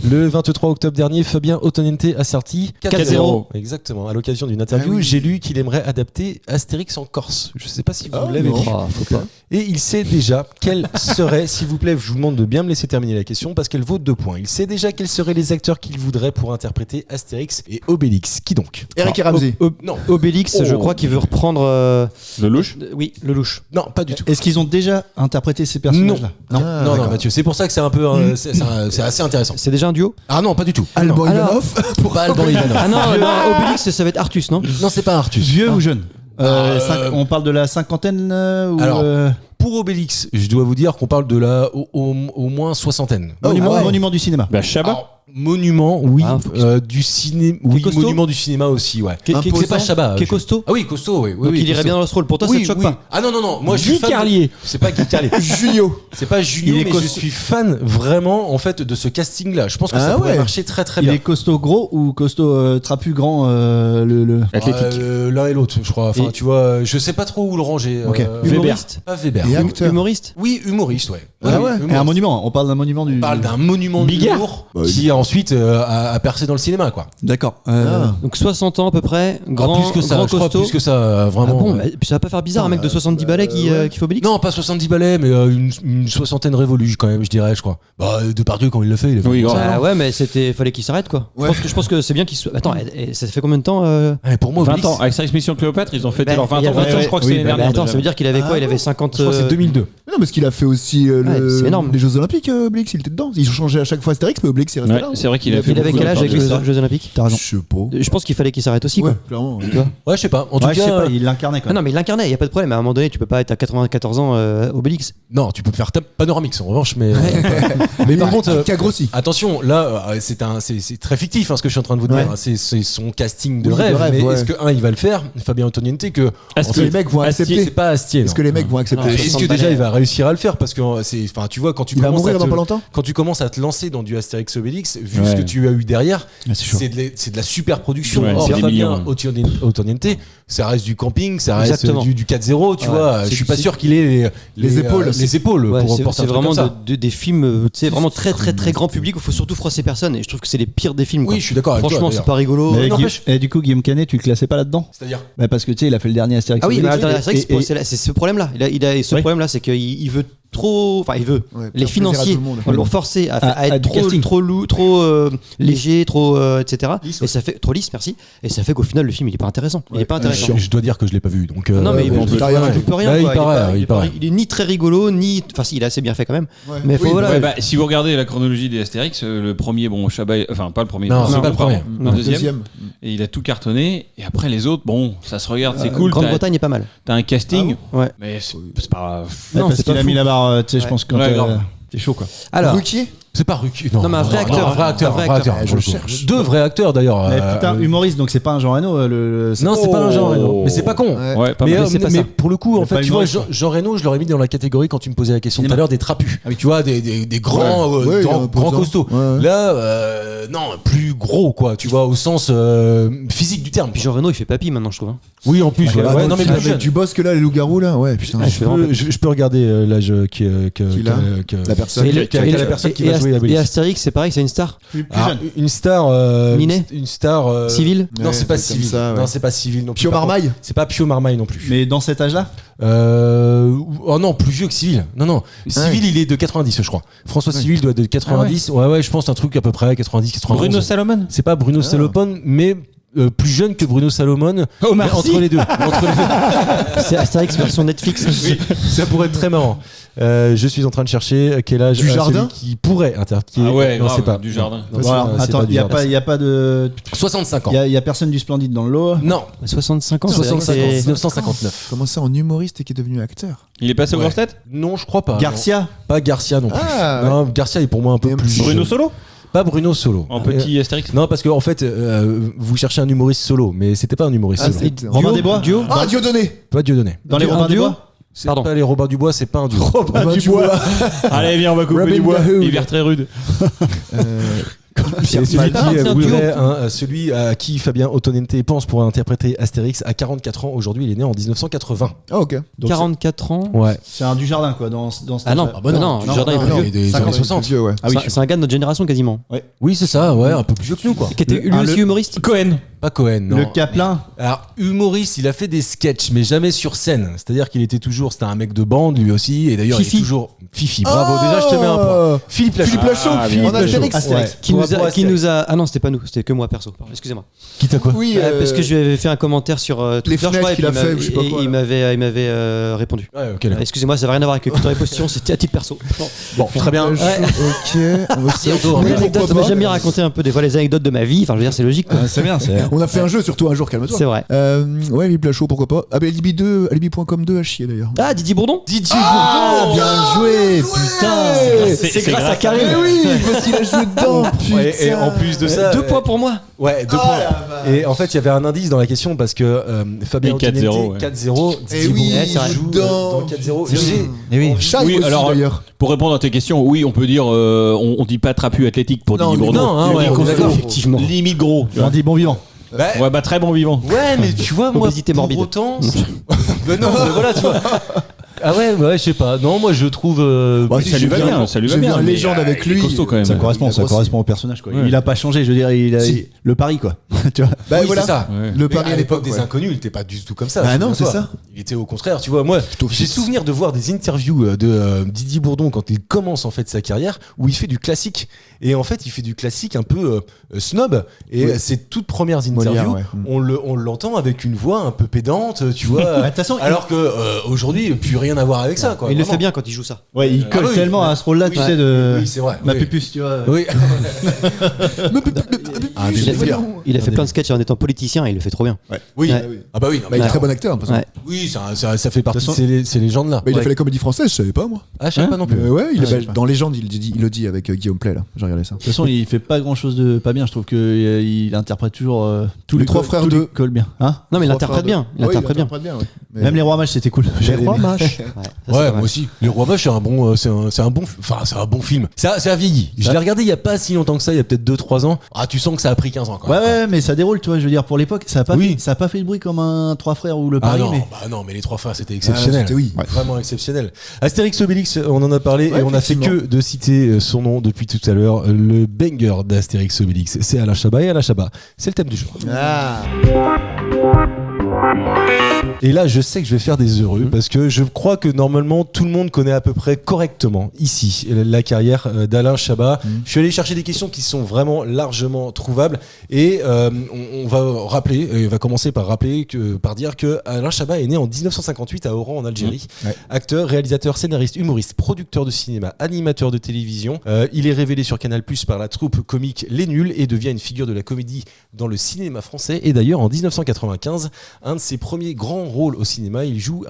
Le 23 octobre dernier, Fabien Ottoniente a sorti 4-0. Exactement. À l'occasion d'une interview, Ah oui. j'ai lu qu'il aimerait adapter Astérix en Corse. Je sais pas si vous l'avez non. lu. Ah, faut pas. Et il sait déjà quels seraient, s'il vous plaît, je vous demande de bien me laisser terminer la question parce qu'elle vaut 2 points. Il sait déjà quels seraient les acteurs qu'il voudrait pour interpréter Astérix et Obélix. Qui donc? Eric et Ramsey. Non. Obélix, je Oh. crois qu'il veut reprendre. Le louche. Oui, le louche. Non, pas du tout. Est-ce qu'ils ont déjà interprété ces personnages-là? Non, Ah, non, d'accord. Mathieu. C'est pour ça que c'est un peu, c'est assez intéressant. C'est déjà un duo? Ah non, pas du tout. Alban Alors- Ivanov. Pas Alban Ivanov. Ah non, Obélix, ça va être Artus, non? Non, c'est pas Artus. Vieux ou jeune? Euh, On parle de la cinquantaine ou Alors, Pour Obélix, je dois vous dire qu'on parle de la au moins soixantaine. monument du cinéma. Bah Chabat. Alors, monument, oui. Ah, Du cinéma, oui. costaud Monument du cinéma aussi, ouais. Qui est C'est pas Chabat. Qui est costaud? Ah oui, costaud, oui. Donc il irait costaud. bien dans ce rôle. Pour toi, ça Oui, te choque oui. pas? Ah non, non, non. Moi, je suis Guy fan. Carlier. C'est pas Guy Carlier. Junio. C'est pas Junio, Il est mais je costaud. suis fan vraiment, en fait, de ce casting-là. Je pense que Ah ça pourrait ouais. marcher très très Il bien. est costaud gros ou costaud trapu grand Athlétique. L'un et l'autre, je crois. Enfin, Et- tu vois, je sais pas trop où le ranger. Ok. Humoriste? Pas Weber. Et acteur. Humoriste? Oui, humoriste, ouais. Ah Oui, ouais. humoriste. Et un monument, on parle d'un monument du. On parle d'un monument Bigard. d'humour Bah, qui ensuite a percé dans le cinéma, quoi. D'accord. Donc 60 ans à peu près, Ah, grand, plus que ça, grand je crois costaud. plus que ça, Ah vraiment. bon, mais puis ça va pas faire bizarre un mec de 70 balais qui fait Obélix? Non, pas 70 balais, mais une soixantaine révolue quand même, je dirais, je crois. Bah, Depardieu, quand il l'a fait, il a fait Oui, comme grave. ça. Bah ouais, mais fallait qu'il s'arrête quoi. Ouais. Je pense que c'est bien qu'il soit. Attends, et ça fait combien de temps Ouais, pour moi, 20 Obélix, ans. Avec Service Mission Cléopâtre, ils ont fêté Bah, leurs 20 il y a ans. 20 ans, je crois que c'est l'année Bah dernière. attends, déjà. ça veut dire qu'il avait quoi? Il avait 50. je crois que c'est 2002. Non, parce qu'il a fait aussi c'est énorme. les Jeux Olympiques, Obélix, il était dedans. Ils ont changé à chaque fois Astérix, mais Obélix, il resté Ouais, là. c'est vrai qu'il a fait Il avait beaucoup quel âge avec les de- Jeux Olympiques? T'as raison. Je sais pas. Je pense qu'il fallait qu'il s'arrête aussi Ouais, quoi. clairement. Tu vois? Ouais, je sais pas. En tout Ouais, je sais cas, pas, il l'incarnait quoi. Ah non, mais il l'incarnait, il y a pas de problème. À un moment donné, tu peux pas être à 94 ans Obélix. non, tu peux faire Panoramix en revanche, mais. mais par contre. Qui a grossi. Attention, là, c'est très fictif hein, ce que je suis en train de vous dire. Ouais. Hein. C'est son casting de Oui, de rêve. rêve, mais ouais. est-ce que il va le faire, Fabien Ottoniente, que Est-ce que les mecs vont Astier, accepter c'est pas Astier. Est-ce non. que les mecs vont accepter Non, Est-ce que 60 déjà balais. il va réussir à le faire parce que enfin tu vois quand tu Il va commences mourir à dans te- pas longtemps. quand tu commences à te lancer dans du Astérix Obélix, vu Ouais. ce que tu as eu derrière, Ah, c'est chaud. c'est de la super production. Ouais, Or c'est des Fabien millions. Ottoniente, ça reste du camping, ça reste Exactement. du 4-0, tu Ouais. vois. Je C'est- suis pas c'est- sûr qu'il ait Les épaules. les épaules Ouais, pour c'est porter un truc vraiment comme ça. des films, tu sais, vraiment très très très grand public où il faut surtout froisser personne. Et je trouve que c'est les pires des films. Quoi. Oui, je suis d'accord avec toi. Franchement, c'est d'ailleurs. pas rigolo. Mais n'empêche- et du coup, Guillaume Canet, tu le classais pas là-dedans? C'est-à-dire Bah parce que tu sais, il a fait le dernier Astérix. Ah oui, mais Obélix, attends, c'est vrai que et- c'est ce problème-là. Il a ce Oui. problème-là, c'est qu'il veut trop. Enfin, il veut. Ouais, Les faire plaisir à financiers tout le monde. l'ont forcé à être du casting. trop léger, trop etc. Lisse, Et ça fait trop lisse, merci. Et ça fait qu'au final, le film, il est pas intéressant. Il est pas intéressant. je dois dire que je l'ai pas vu. Donc Non, mais bon, il on peut rien, peut rien. Ouais, il quoi. paraît, il paraît. Il est ni très rigolo, ni. Enfin, si, il est assez bien fait quand même. Ouais. Mais faut Oui, voilà. Ouais, bah, si vous regardez la chronologie des Astérix, le premier, bon, Chabat, enfin pas le premier, Non, c'est pas le premier. Le deuxième. Et il a tout cartonné. Et après les autres, bon, ça se regarde, c'est cool. Grande-Bretagne est pas mal. T'as un casting, Ouais. mais c'est pas. Non, parce c'est qu'il pas a fou. mis la barre, tu sais, je Ouais. pense quand Ouais, grave. t'es chaud quoi. Alors, Ruquier. C'est pas Ruquier. Non, mais un vrai acteur. Un vrai acteur. Un vrai pour acteur. le Je coup. cherche. Deux vrais acteurs d'ailleurs. Mais putain, humoriste, donc c'est pas un Jean Reno. Non, c'est pas un Jean Reno. Mais c'est pas con. Ouais. Ouais, pas Mais, mal. c'est pas mais ça. pour le coup, en C'est pas fait, tu vois, humoriste, quoi. Jean Reno, je l'aurais mis dans la catégorie quand tu me posais la question tout à l'heure des trapus. Tu vois, des grands, Ouais, grands imposant. costauds. Ouais, ouais. Là, non, plus gros, quoi. Tu vois, au sens physique du terme. Puis Jean Reno, il fait papy maintenant, je trouve. hein. Oui, en plus. Ah, ouais, non, mais tu- le jeune. tu bosses que là, les loups-garous là, ouais, putain. Je peux regarder l'âge La personne. Et le- qu'a la personne qui va jouer à Et Obélix. Astérix, c'est pareil, c'est une star Une star. Minet Une star. civile. Non, c'est pas Ouais, comme civil. ça, ouais. Non, c'est pas civil non plus. Pio Par Marmaille. contre, c'est pas Pio Marmaille non plus. Mais dans cet âge-là Oh non, plus vieux que civil. Non. Civil, il est de 90, je crois. François Civil doit être de 90. Ouais, je pense un truc à peu près 90, 91. Bruno Salomon. C'est pas Bruno Salomon, mais plus jeune que Bruno Salomon. Omar Mais entre Sy. les deux. Entre les deux. C'est Astérix version Netflix. Ça pourrait être très marrant. Je suis en train de chercher quel âge Du a Jardin celui qui pourrait interpréter. Ah ouais, non, grave, c'est pas du Jardin. Non, Bon, c'est alors, pas- c'est attends, pas il du y a Jardin. pas, il y a pas de, 65 ans. il y a personne du Splendide dans le lot. Non, 65 ans, 65 ans, c'est 1959. Comment ça, en humoriste et qui est devenu acteur? Il est passé aux Ouais. grosses têtes. Non, je crois pas. Garcia. Non. Pas Garcia non plus. Ah, ouais. Non, Garcia est pour moi un peu Et plus. Bruno jeune. Solo. Pas Bruno Solo. En petit Astérix. Non, parce que en fait, vous cherchez un humoriste solo, mais c'était pas un humoriste Ah, solo. c'est- Robin Desbois. Duo. Ah, Dieudonné. Pas Dieudonné. Dans les Un Robins duo Desbois. C'est Pardon. pas les Robin Dubois, c'est pas un duo. Robin Dubois. Allez, viens, on va couper Robin du bois. Hood. Hiver très rude. C'est celui Malin, qui c'est un voudrait, duo. celui à qui Fabien Otonente pense pour interpréter Astérix à 44 ans. Aujourd'hui, il est né en 1980. Ah, ok. Donc 44 ans. Ouais. c'est un Dujardin quoi dans cet Ah non, âge-là. bah non, non, non, Jardin est plus non, vieux. il est des 50, années 60. vieux, ouais. Ah oui. C'est un gars de notre génération quasiment. Oui, c'est ça, ouais, un peu plus vieux que nous, quoi. Qui était lui Ah, aussi le- humoriste. Cohen. Pas Cohen, non. Le Caplin. Alors, humoriste, il a fait des sketchs, mais jamais sur scène. C'est-à-dire qu'il était toujours, c'était un mec de bande, lui aussi, et d'ailleurs, il est Fifi. toujours Fifi. Bravo, déjà, je te mets un point. Philippe Lachaud. Philippe Lachaud, Ah, Philippe bien. Astérix. Astérix. Ouais. Qui Pour nous rapport à a. Ah non, c'était pas nous, c'était que moi perso. Pardon, excusez-moi. Qui t'a quoi Oui, Parce que je lui avais fait un commentaire sur Twitter, je fenêtres crois, et qu'il puis a fait, ou je sais pas quoi, il m'avait répondu. Ouais, ok, d'accord. Excusez-moi, ça n'a rien à voir avec Culture et Position, c'était à titre perso. Bon, très bien. Ok. Merci, Anto. Une Mais anecdote, pourquoi moi pas j'aime bien raconter un peu des fois les anecdotes de ma vie, enfin je veux dire, c'est logique quoi. C'est bien. On a fait un jeu surtout un jour, calme-toi. C'est vrai. Ouais, Philippe Lachaud, pourquoi pas. Ah, bah, Alibi.com 2 à chier d'ailleurs. Ah, Didier Bourdon. Didier Ah, Bourdon. bien joué, putain. C'est grâce à Mais oui, parce qu'il a joué dedans, putain. Ouais, et en plus de ça. 2 points pour moi. Ouais, 2 points. Et en fait, il y avait un indice dans la question parce que Fabien Et 4-0, Otonente, ouais. 4-0. Eh Didier oui, Bourdon c'est vrai. joue dedans. dans 4-0. Et oui. Chaille Oui, aussi, alors, d'ailleurs. Pour répondre à tes questions, oui, on peut dire, on dit pas trapu athlétique pour Non, Didier Bourdon. non, hein, ouais, Limite on est costaud. d'accord. Effectivement. Limite gros. tu On vois. dit bon vivant. Ouais, bah très bon vivant. Ouais, mais tu vois, moi, Obésité pour morbide. autant... Ben non, mais voilà, tu vois. Ah ouais, je sais pas. Non, moi, je trouve... Bah, ça lui va j'ai bien, ça lui va j'ai vu bien, un mais, légende avec il est lui. costaud quand même. Ça Ouais. correspond, Il a ça grossi. correspond au personnage quoi. Ouais. Il a pas changé, je veux dire, le pari quoi. Tu vois. Bah oui, voilà. c'est ça. Ouais. Le Mais pari à l'époque des ouais. inconnus, il était pas du tout comme ça. Bah non, souviens-toi. c'est ça. Il était au contraire, tu vois. Moi, j'ai souvenir de voir des interviews de Didier Bourdon quand il commence en fait sa carrière, où il fait du classique. Et en fait, il fait du classique un peu snob. Et Oui. ses toutes premières Molière, interviews, ouais. on l'entend avec une voix un peu pédante, tu vois. Bah, de toute façon, alors que aujourd'hui, plus rien à voir avec ça. Quoi, Il le vraiment. fait bien quand il joue ça. Ouais, il colle Ah oui. tellement à ce rôle-là, tu Oui. sais, de Oui, c'est vrai. ma oui. pupus, tu vois. Oui. Ah, Il a fait, il a fait plein de sketchs en étant politicien, il le fait trop bien. Oui. Ouais. Ah bah oui. non, Bah, il est Ouais. très bon acteur, de toute façon. Ouais. Oui, ça fait partie De de toute façon- ces légendes-là. Bah, il a fait la comédie française, je savais pas moi. Ah, je sais pas non plus. Ouais, il Ah, est je sais pas. dans Légende, il le dit avec Guillaume Play là. J'ai regardé ça. De toute façon, il fait pas grand-chose de pas bien. Je trouve que il interprète toujours tous Les les trois cols- frères tous les de- cols bien. Hein Non mais il Trois interprète frères bien. de- Il Ouais, interprète bien. ouais. Mais- Même les rois mages, c'était cool. Les rois mages. Ouais, ça, c'est Ouais, pas moi mal. aussi. Les Rois Mages, c'est un bon, c'est un bon, enfin, c'est un bon film. Ça a vieilli. Je l'ai regardé il y a pas si longtemps que ça, il y a peut-être 2-3 ans. Ah, tu sens que ça a pris 15 ans, quoi. Ouais, mais ça déroule, tu vois. Je veux dire, pour l'époque, ça a pas Oui. fait, ça a pas fait de bruit comme un Trois Frères ou le Ah Paris. non, mais... bah non, mais les Trois Frères, c'était exceptionnel. c'était oui. Vraiment exceptionnel. Astérix Obélix, on en a parlé Ouais, et on a fait effectivement. que de citer son nom depuis tout à l'heure. Le banger d'Astérix Obélix, c'est Alain Chabat et Alain Chabat. C'est le thème du jour. Ah. Et là, je sais que je vais faire des heureux parce que je crois que normalement tout le monde connaît à peu près correctement ici la carrière d'Alain Chabat. Je suis allé chercher des questions qui sont vraiment largement trouvables et on va rappeler, on va commencer par rappeler par dire que Alain Chabat est né en 1958 à Oran en Algérie. Ouais. Acteur, réalisateur, scénariste, humoriste, producteur de cinéma, animateur de télévision. Il est révélé sur Canal+ par la troupe comique Les Nuls et devient une figure de la comédie dans le cinéma français. Et d'ailleurs en 1995, un de ses premiers grands rôles au cinéma, il joue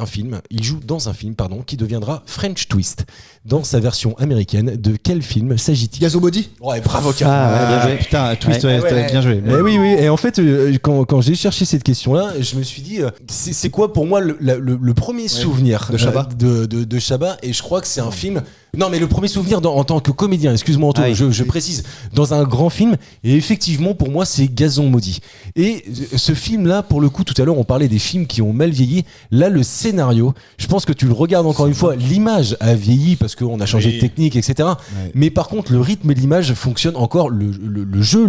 dans un film qui deviendra French Twist. Dans sa version américaine, de quel film s'agit-il? Gazo Body. Ouais, bravo Karl. Ah ouais, bien joué. Putain, twist, Ouais. ouais, bien joué. Eh oui, et en fait, quand j'ai cherché cette question-là, je me suis dit, c'est quoi pour moi le premier souvenir de Chabat. de Chabat? Et je crois que c'est un film Non, mais le premier souvenir en tant que comédien, excuse-moi Anto, Ah oui. je précise, dans un grand film, et effectivement pour moi c'est Gazon maudit. Et ce film-là, pour le coup, tout à l'heure on parlait des films qui ont mal vieilli. Là, le scénario, je pense que tu le regardes encore une fois, l'image a vieilli parce qu'on a changé de technique, etc. Mais par contre, le rythme et l'image fonctionnent encore, le jeu,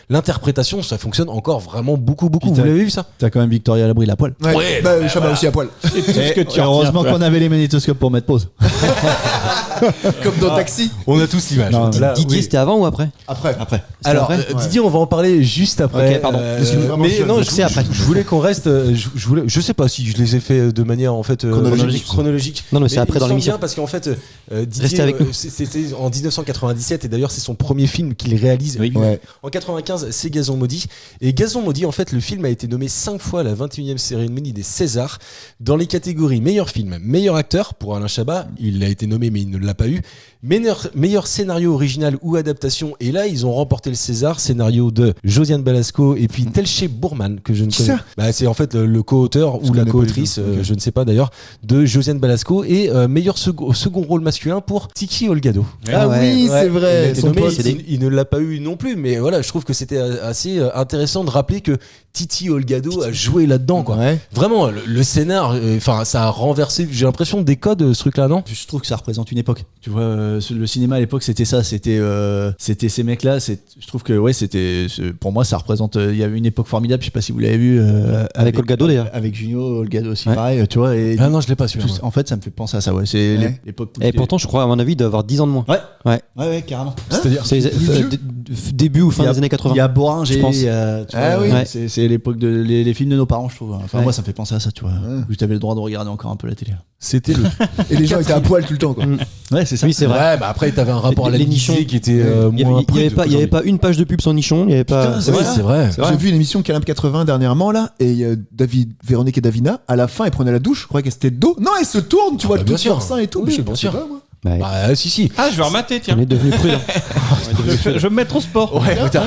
l'interprétation, ça fonctionne encore vraiment beaucoup. Vous Putain. l'avez vu ça? T'as quand même Victoria Labrie la poêle. Ouais, bah, Chabat aussi à poil. Heureusement qu'on avait les magnétoscopes pour mettre pause. Comme dans Taxi. On a tous l'image. Non, Là, Didier, oui. c'était avant ou après? Après. C'était Alors, après Didier, on va en parler juste après. Ok, pardon. Parce qu'il est vraiment mais jeune, non, donc c'est après. je voulais qu'on reste. Je sais pas si je les ai fait de manière en fait chronologique. Non, mais c'est après il dans me semble l'émission. bien parce qu'en fait, Didier, Restez avec nous. c'était en 1997 et d'ailleurs c'est son premier film qu'il réalise. Oui. Ouais. En 95, c'est Gazon maudit. Et Gazon maudit, en fait, le film a été nommé 5 fois à la 21e cérémonie des Césars dans les catégories meilleur film, meilleur acteur pour Alain Chabat. Il a été nommé mais il ne l'a pas eu. Meilleur scénario original ou adaptation. Et là, ils ont remporté le César, scénario de Josiane Balasco et puis Telché Bourman, que je ne Qui connais ça pas. C'est en fait le co-auteur Je ou la connais pas co-autrice, du tout. Ok. je ne sais pas d'ailleurs, de Josiane Balasco. Et meilleur second rôle masculin pour Tiki Olgado. Ah Ouais. oui, c'est Il a vrai. été Son nommé, pote. il ne l'a pas eu non plus, mais voilà, je trouve que c'était assez intéressant de rappeler que Titi Olgado a joué là-dedans, quoi. Ouais. Vraiment, le scénar, enfin, ça a renversé, j'ai l'impression, des codes, ce truc-là, non? Je trouve que ça représente une époque. Tu vois, le cinéma à l'époque, c'était ça. C'était ces mecs-là. Je trouve que, ouais, pour moi, ça représente. Il y avait une époque formidable. Je sais pas si vous l'avez vu. Avec Olgado, d'ailleurs. Avec Junio, Olgado aussi, Ouais. pareil. Tu vois. Et Ah non, je l'ai pas su. en fait, ça me fait penser à ça. Ouais, c'est Ouais. l'époque. Et pourtant, je crois, à mon avis, il doit avoir 10 ans de moins. Ouais, carrément. C'est-à-dire, C'est début ou fin Il y a- des années 80. Il y a Boringe je et pense. tu Ah vois, oui. Ouais. c'est l'époque les films de nos parents, je trouve. Enfin, Ouais. moi, ça me fait penser à ça, tu vois. Où tu avais le droit de regarder encore un peu la télé. c'était le. Et les gens étaient à poil tout le temps, quoi. Ouais, c'est ça. Oui, c'est vrai. Ouais, bah après, t'avais un rapport à la Les nichons nichons. qui était Il y moins. avait, il y avait pas une page de pub sans nichon. Il y avait pas. Putain, c'est vrai. J'ai vu une émission Calamp 80 dernièrement là, et Véronique et Davina, à la fin, elles prenaient la douche, je croyais qu'elles étaient de dos. Non, elles se tournent, tu vois, bah, bien tout sûr. leur sein et tout. Oui, mais je bien sais sûr. pas, moi. Ouais. Bah, si. Ah, je vais remater, tiens. On est devenu prudent. Je vais me mettre au sport. Ouais, putain.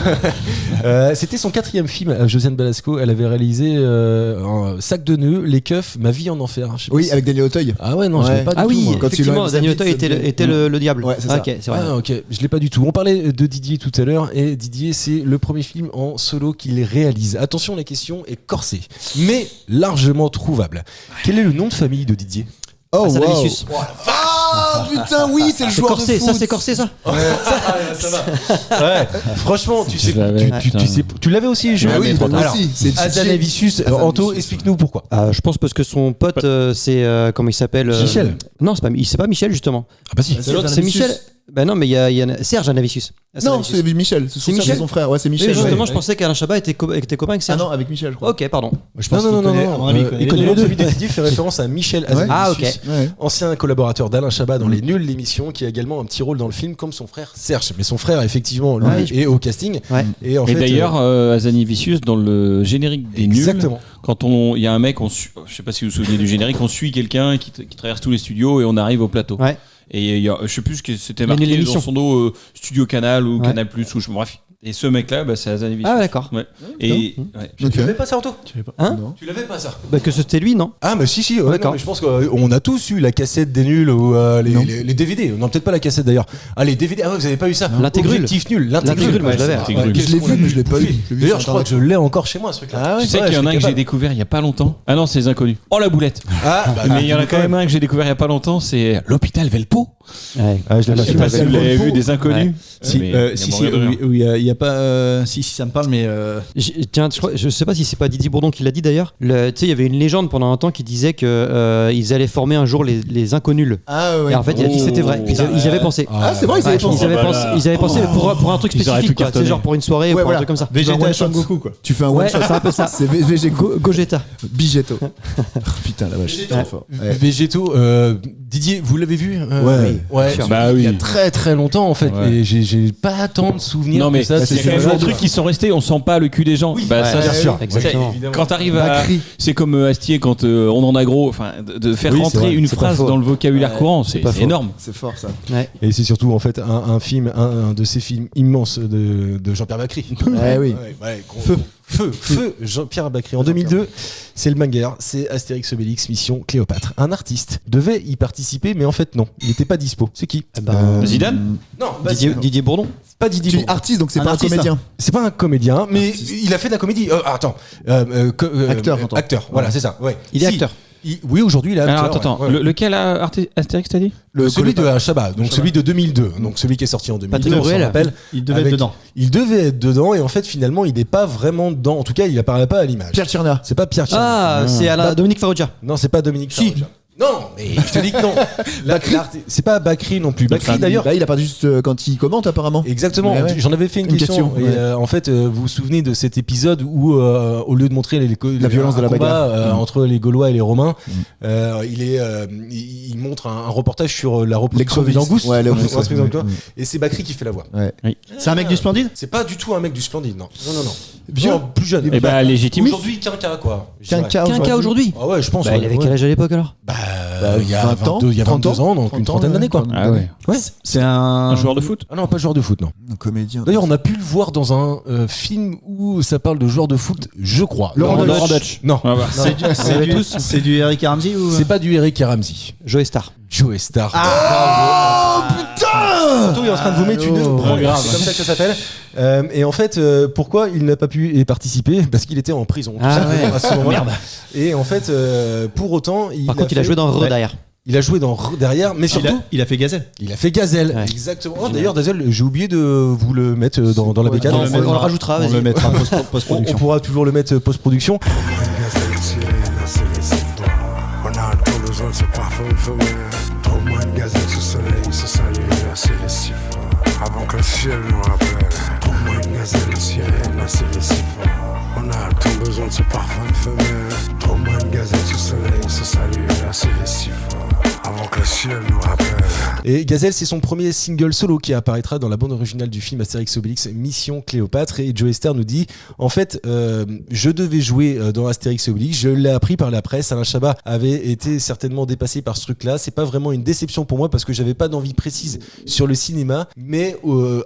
C'était son 4e film, Josiane Balasco. Elle avait réalisé un Sac de nœuds, Les Keufs, Ma vie en enfer. Je sais pas Oui, si- avec Daniel Auteuil. Ah ouais, non, je l'ai pas du Ah tout. oui, moi. Quand il effectivement, enlève Daniel sa Auteuil bite, ça était le diable. Ouais, c'est Ah, ça. ok, c'est vrai. Ah ok, je l'ai pas du tout. On parlait de Didier tout à l'heure et Didier c'est le premier film en solo qu'il réalise. Attention, la question est corsée, mais largement trouvable. Quel est le nom de famille de Didier? Oh, Ah, ça wow. Lavicius. Ah, putain, oui, c'est le C'est joueur corsé, de foot. ça c'est corsé ça. Ouais, franchement, tu sais, Je l'avais, tu l'avais aussi, je Ah oui, Alors, moi aussi. C'est Azanavicius, Anto, explique-nous pourquoi. Je pense parce que son pote, c'est comment il s'appelle Michel. Non, c'est pas Michel justement. Ah bah si. C'est l'autre, C'est Michel. Ben non, mais il y a Serge Anavicius. Non, c'est Michel. C'est C'est Michel. son frère. Ouais, c'est Oui, Michel. justement, ouais. je pensais qu'Alain Chabat était copain avec Ah Serge. non, avec Michel, je crois. Ok, pardon. Je pense Non, qu'il connaît- à mon avis, il connaît les le nom de deux. famille de Didier fait référence à Michel Azanavicius. Ah, ok. Ouais. Ancien collaborateur d'Alain Chabat dans Les Nuls, l'émission, qui a également un petit rôle dans le film comme son frère Serge. Mais son frère, effectivement, lui, Ouais, est au casting. Ouais. Et en Et fait, d'ailleurs, Azani Vicious, dans le générique des Nuls, exactement. quand il y a un mec, je sais pas si vous vous souvenez du générique, on suit quelqu'un qui traverse tous les studios et on arrive au plateau. Ouais. Et il y a, je sais plus ce que c'était Les Nuls, marqué l'émission. dans son dos, Studio Canal ou Ouais. Canal Plus ou bref. Et ce mec-là, bah, c'est Azani Vicious. Ah, d'accord. Ouais. Et ouais. Tu l'avais pas ça, Anto? Hein Non. Tu l'avais pas ça? Bah que c'était lui, non? Ah, mais si, ouais, D'accord. non, mais je pense qu'on a tous eu la cassette des nuls ou Non. les DVD. Non, peut-être pas la cassette d'ailleurs. Ah, les DVD, ah ouais, vous avez pas eu ça? L'intégrule. Objectif nul, L'intégrule, moi, je l'avais. c'est- L'intégrule. Je l'ai vu, mais je l'ai pas eu. Je l'ai vu D'ailleurs, je sur crois que je l'ai encore chez moi, ce truc-là. Ah ouais. Tu sais qu'il y en a un que j'ai découvert il y a pas longtemps. Ah non, c'est les inconnus. Oh la boulette. Ah, bah, Mais il y en a quand même un que j'ai découvert il y a pas longtemps, c'est l'hôpital Velpo. Ouais. Ah, je l'ai Je sais pas si vous l'avez vu, des inconnus. Si, Mais il y a si, moyen de rire. où il y a pas. Si, ça me parle, mais. Tiens, je sais pas si c'est pas Didier Bourdon qui l'a dit d'ailleurs. Tu sais, il y avait une légende pendant un temps qui disait que ils allaient former un jour les inconnuls. Ah ouais. Et en fait, il a dit que c'était vrai. Ils y avaient pensé. Ah, c'est vrai, ils avaient Ouais, pensé. ils avaient pensé pour un truc Ils auraient spécifique, tout quoi. Tu sais, cartonné. genre pour une soirée ou Ouais, pour un voilà. truc comme ça. Tu fais un one shot. Goku, quoi. Tu fais un Ouais, one shot. c'est un peu ça. C'est VG Gogeta. Bigetto. Putain, la vache. Ouais. Fort. Ouais. Végétaux, Didier, vous l'avez vu? Ouais. sûr. Bah Il y a oui. très très longtemps en fait. Ouais. Et j'ai pas tant de souvenirs. Non mais que ça. il y a C'est quand même le des trucs qui sont restés, on sent pas le cul des gens. Bah, ça, bien sûr. Exactement. Quand t'arrives à, Macri. c'est comme Astier quand on en a gros, enfin de faire Oui, c'est rentrer vrai. une C'est pas phrase faux. dans le vocabulaire courant, c'est pas faux. énorme. C'est fort ça. Et c'est surtout en fait un film, un de ces films immenses de Jean-Pierre Macri. Ouais, oui. Ouais, gros- Feu. Feu Jean-Pierre Bacri. En 2002, c'est le banger, c'est Astérix Obélix Mission Cléopâtre. Un artiste devait y participer, mais en fait non, il n'était pas dispo. C'est qui? Zidane? Non, Didier Bourdon. c'est pas Didier. Tu es artiste, donc c'est Un pas un artiste, comédien. C'est pas un comédien, mais Artiste. il a fait de la comédie. Acteur, j'entends. Acteur, voilà, c'est ça. Ouais. Il est Si. acteur. Oui, aujourd'hui, il est acteur. Alors attends, ouais. lequel Astérix t'as dit? Celui de Chabat, donc celui de 2002, donc celui qui est sorti en 2002, Patrick on s'en Bruel. rappelle. Il devait être dedans. Il devait être dedans et en fait finalement il n'est pas vraiment dedans. En tout cas, il apparaît pas à l'image. Pierre Tchernia. C'est pas Pierre Tchernia. Ah, c'est Dominique Farrugia. Non, c'est pas Dominique. Si. Farrugia. Non, mais je te dis que non. C'est pas Bacri non plus. Bacri d'ailleurs. Bah, il apparaît juste quand il commente apparemment. Exactement, Ouais, ouais. j'en avais fait une Une question. question, Et, en fait, vous vous souvenez de cet épisode où, au lieu de montrer La violence de la combat, bagarre. entre les Gaulois et les Romains, il montre un reportage sur la reproduction des L'écrevisse. langoustes. Ouais, Un l'écrevisse, truc ouais. comme ça. Et c'est Bacri qui fait la voix. Ouais. C'est un mec du Splendide? C'est pas du tout un mec du Splendide, non. Non. Vieux. Non, plus jeune. Eh bah, Légitimus. Aujourd'hui, Quinca, quoi. je dirais. Quinca aujourd'hui. Ah ouais, je pense. Bah, ouais, il avait ouais. quel âge à l'époque alors? Il y a 20 ans, 22, il y a 22 30 ans, donc une 30 trentaine d'années, quoi. Ah ouais. Ouais. C'est Un joueur de foot? Ah non, pas joueur de foot, non. Un comédien. D'ailleurs, on a pu le voir dans un film où ça parle de joueurs de foot, je crois. Laurent Dutch. Non, Ah bah. C'est du Eric Ramsey ou c'est pas du Eric et Ramsey. Joe Star. Joe Star. Surtout, il est en train de vous mettre une grave. C'est comme ça que ça s'appelle. Et en fait, pourquoi il n'a pas pu y participer? Parce qu'il était en prison. tout Ah simplement, ouais. à ce moment-là. Et en fait, pour autant, Par contre, il a joué dans Re derrière. Il a joué dans derrière, mais surtout, il a fait Gazelle. il a fait Gazelle. Ouais. Exactement. Oh, d'ailleurs, Gazelle, j'ai oublié de vous le mettre dans la bécane. On le On le rajoutera, On vas-y. le mettra en On post-production. pourra toujours le mettre post-production. On a tant besoin de ce parfum femelle. Trop moins de gazelle sous soleil, ce salut la série si fort. Avant que le ciel nous rappelle. Trop moins de gazelle au ciel, la série si fort. On a tant besoin de ce parfum femelle. Trop moins de gazelle sous soleil, ce salut la série si fort. Avant que le ciel nous rappelle. Et Gazelle, c'est son premier single solo qui apparaîtra dans la bande originale du film Astérix Obélix Mission Cléopâtre. Et Joe Star nous dit, en fait, je devais jouer dans Astérix Obélix, je l'ai appris par la presse. Alain Chabat avait été certainement dépassé par ce truc-là. C'est pas vraiment une déception pour moi parce que j'avais pas d'envie précise sur le cinéma, mais